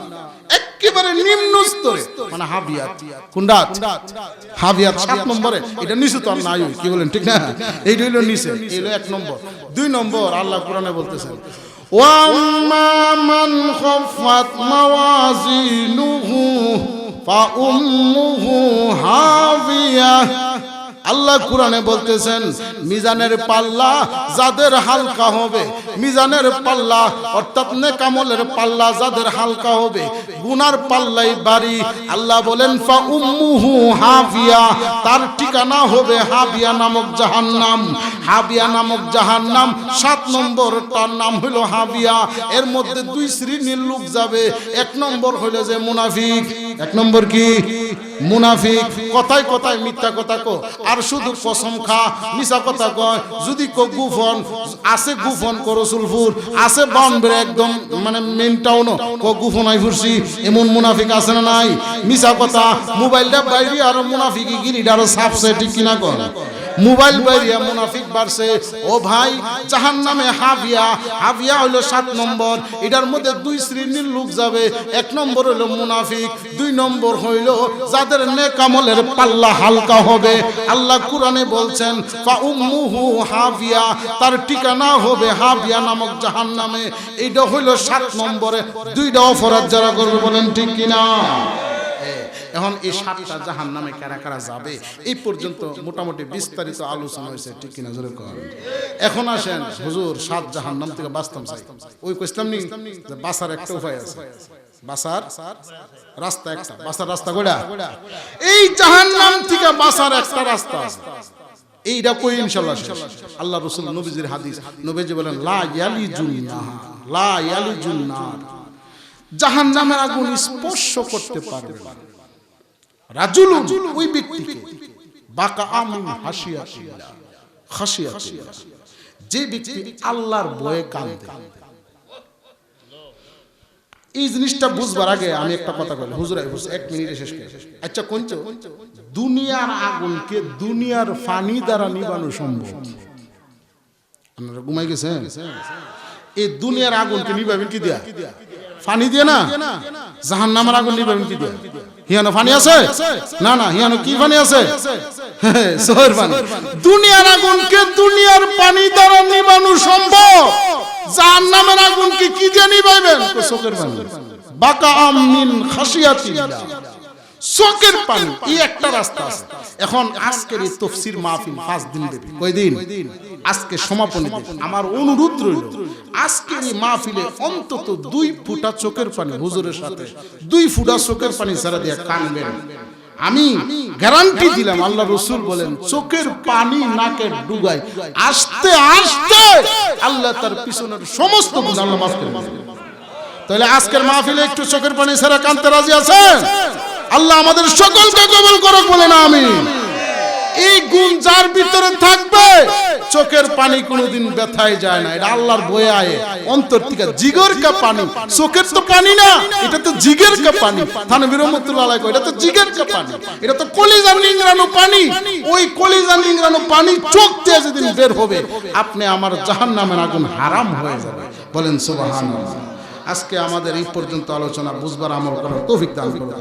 একেবারে নিম্ন স্তরে, মানে হাবিয়াত। কুন্ডাত হাবিয়াত 7 নম্বরে, এটা নিচে তো আর নাই, কি বলেন ঠিক না? এইটা হইল নিচে, এই হলো 1 নম্বর। 2 নম্বর আল্লাহ কোরআনে বলতেছেন ওয়া আম্মা মান খাফাত মাওয়াজিনুহু ফাউম্মুহু হাবিয়া। আল্লাহ কোরআনে বলতেছেন মিজানের পাল্লা যাদের হালকা হবে, মিজানের পাল্লা অর্থাৎ নেকামলের পাল্লা যাদের হালকা হবে, গুনার পাল্লাই ভারী। আল্লাহ বলেন ফাউম্মুহু হাবিয়া, তার ঠিকানা হবে হাবিয়া নামক জাহান্নাম। হাবিয়া নামক জাহান্নাম 7 নম্বর, তার নাম হলো হাবিয়া। এর মধ্যে 2 শ্রেণীর লোক যাবে। 1 নম্বর হলো যে মুনাফিক। 1 নম্বর কি? মুনাফিক। কথায় কথায় মিথ্যা কথা কো, আর শুধু কসম খা, মিছা কথা কয়। যদি কো গুফন আছে, গুফন কো রসুলপুর আছে, বাউন্ডারি একদম মানে মেইন টাউন কো গুফন আই ফুরছি, এমন মুনাফিক আছে না নাই? মিছা কথা, মোবাইলটা বাইরে আর মুনাফিকি গিরিটা আরো সাপসে, ঠিক কিনা কর? মোবাইল বাইরিয়া মুনাফিক বাড়ছে। ও ভাই, জাহান্নামে হাবিয়া। হাবিয়া হইল 7 নম্বর। এটার মধ্যে 2 শ্রেণীর লোক যাবে। 1 নম্বর হইল মুনাফিক, 2 নম্বর হইল যাদের নেক আমলের পাল্লা হালকা হবে। আল্লাহ কোরআনে বলছেন ফাউম্মুহু হাবিয়া, তার ঠিকানা হবে হাবিয়া নামক জাহান্নামে। এইটা হইল 7 নম্বরে। 2টা অপরাধ যারা করবে, বলেন ঠিক কিনা? এখন এই 7টা জাহান্নামে কারা কারা যাবে এই পর্যন্ত মোটামুটি বিস্তারিত আলোচনা হয়েছে, ঠিক কিনা জোরে কর। এখন আসেন হুজুর 7 জাহান্নাম থেকে বাঁচতাম চাই, ওই কইতাম নি যে বাঁচার একটা উপায় আছে, বাঁচার রাস্তা একটা, বাঁচার রাস্তা কয়টা? এই জাহান্নাম থেকে বাঁচার একটা রাস্তা আছে। এইটা কই ইনশাআল্লাহ আল্লাহ রাসূল নবীজির হাদিস, নবীজি বলেন লা ইয়ালিজুন্নাহ, লা ইয়ালিজুন্নার, জাহান্নামের আগুন স্পর্শ করতে পারবে না রাজুলুন, ওই ব্যক্তিকে বাকা আমিন হাসিয়াতিল্লাহ, খাশিয়াতিল্লাহ, যে ব্যক্তি আল্লাহর ভয়ে কাঁদে। এই জিনিসটা বুঝবার আগে আমি একটা কথা বলি, হুজুর 1 মিনিটে শেষ করে। আচ্ছা কোনচ দুনিয়ার আগুনকে দুনিয়ার পানি দ্বারা নিবানো সম্ভব? আপনারা ঘুমাই গেছেন? এই দুনিয়ার আগুনকে নিবাবেন কি দিয়া? পানি দিয়ে না। জাহান্নামের আগুন নিবাবেন কি দিয়া? হিয়ানো পানি আছে? না না, হিয়ানো কি পানি আছে? সোহের পানি। দুনিয়ার আগুনকে দুনিয়ার পানি দ্বারা নিবানো সম্ভব। জাহান্নামের আগুনকে কি দিয়ে নিবাইবেন? চোখের পানি। বাকা আমিন খাশিয়াতিল্লাহ, চোখের পানি। এই একটা রাস্তা আছে। এখন আজকের এই তাফসীর মাহফিল 5 দিন ব্যাপী। কয়দিন? আজকে সমাপনী দিন। আমার অনুরোধ রইল আজকের এই মাহফিলে অন্তত 2 ফোঁটা চোখের পানি হুজুরের সাথে 2 ফোঁটা চোখের পানি ছাড়া দিয়ে কানবেন। আমি গ্যারান্টি দিলাম, আল্লাহ রাসূল বলেন চোখের পানি নাকে ডুগায় আস্তে আস্তে আল্লাহ তার পিছনের সমস্ত গুনাহ মাফ করে দেবেন। তাহলে আজকের মাহফিলে একটু চোখের পানি ছেড়ে কাঁদতে রাজি আছেন? আল্লাহ আমাদের সকলকে কবুল করুক, বলেন আমিন। এই গুণ যার ভিতরে থাকবে চোখের পানি কোনোদিন ব্যথায় যায় না। এটা আল্লাহর বয়ে আয়ে অন্তর থেকে জিগর কা পানি। চোখের তো পানি না, এটা তো জিগের কা পানি। থানভীর রহমাতুল্লাহ আলাইহি, এটা তো জিগের কা পানি, এটা তো কলিজা নিংড়ানো পানি। ওই কলিজা নিংড়ানো পানি চোখ দিয়ে যেদিন বের হবে, আপনি আমার জাহান্নামের আগুন হারাম হয়ে যাবে, বলেন সুবহানাল্লাহ। আজকে আমাদের এই পর্যন্ত আলোচনা বুঝবার আমল করার তৌফিক দান করুন।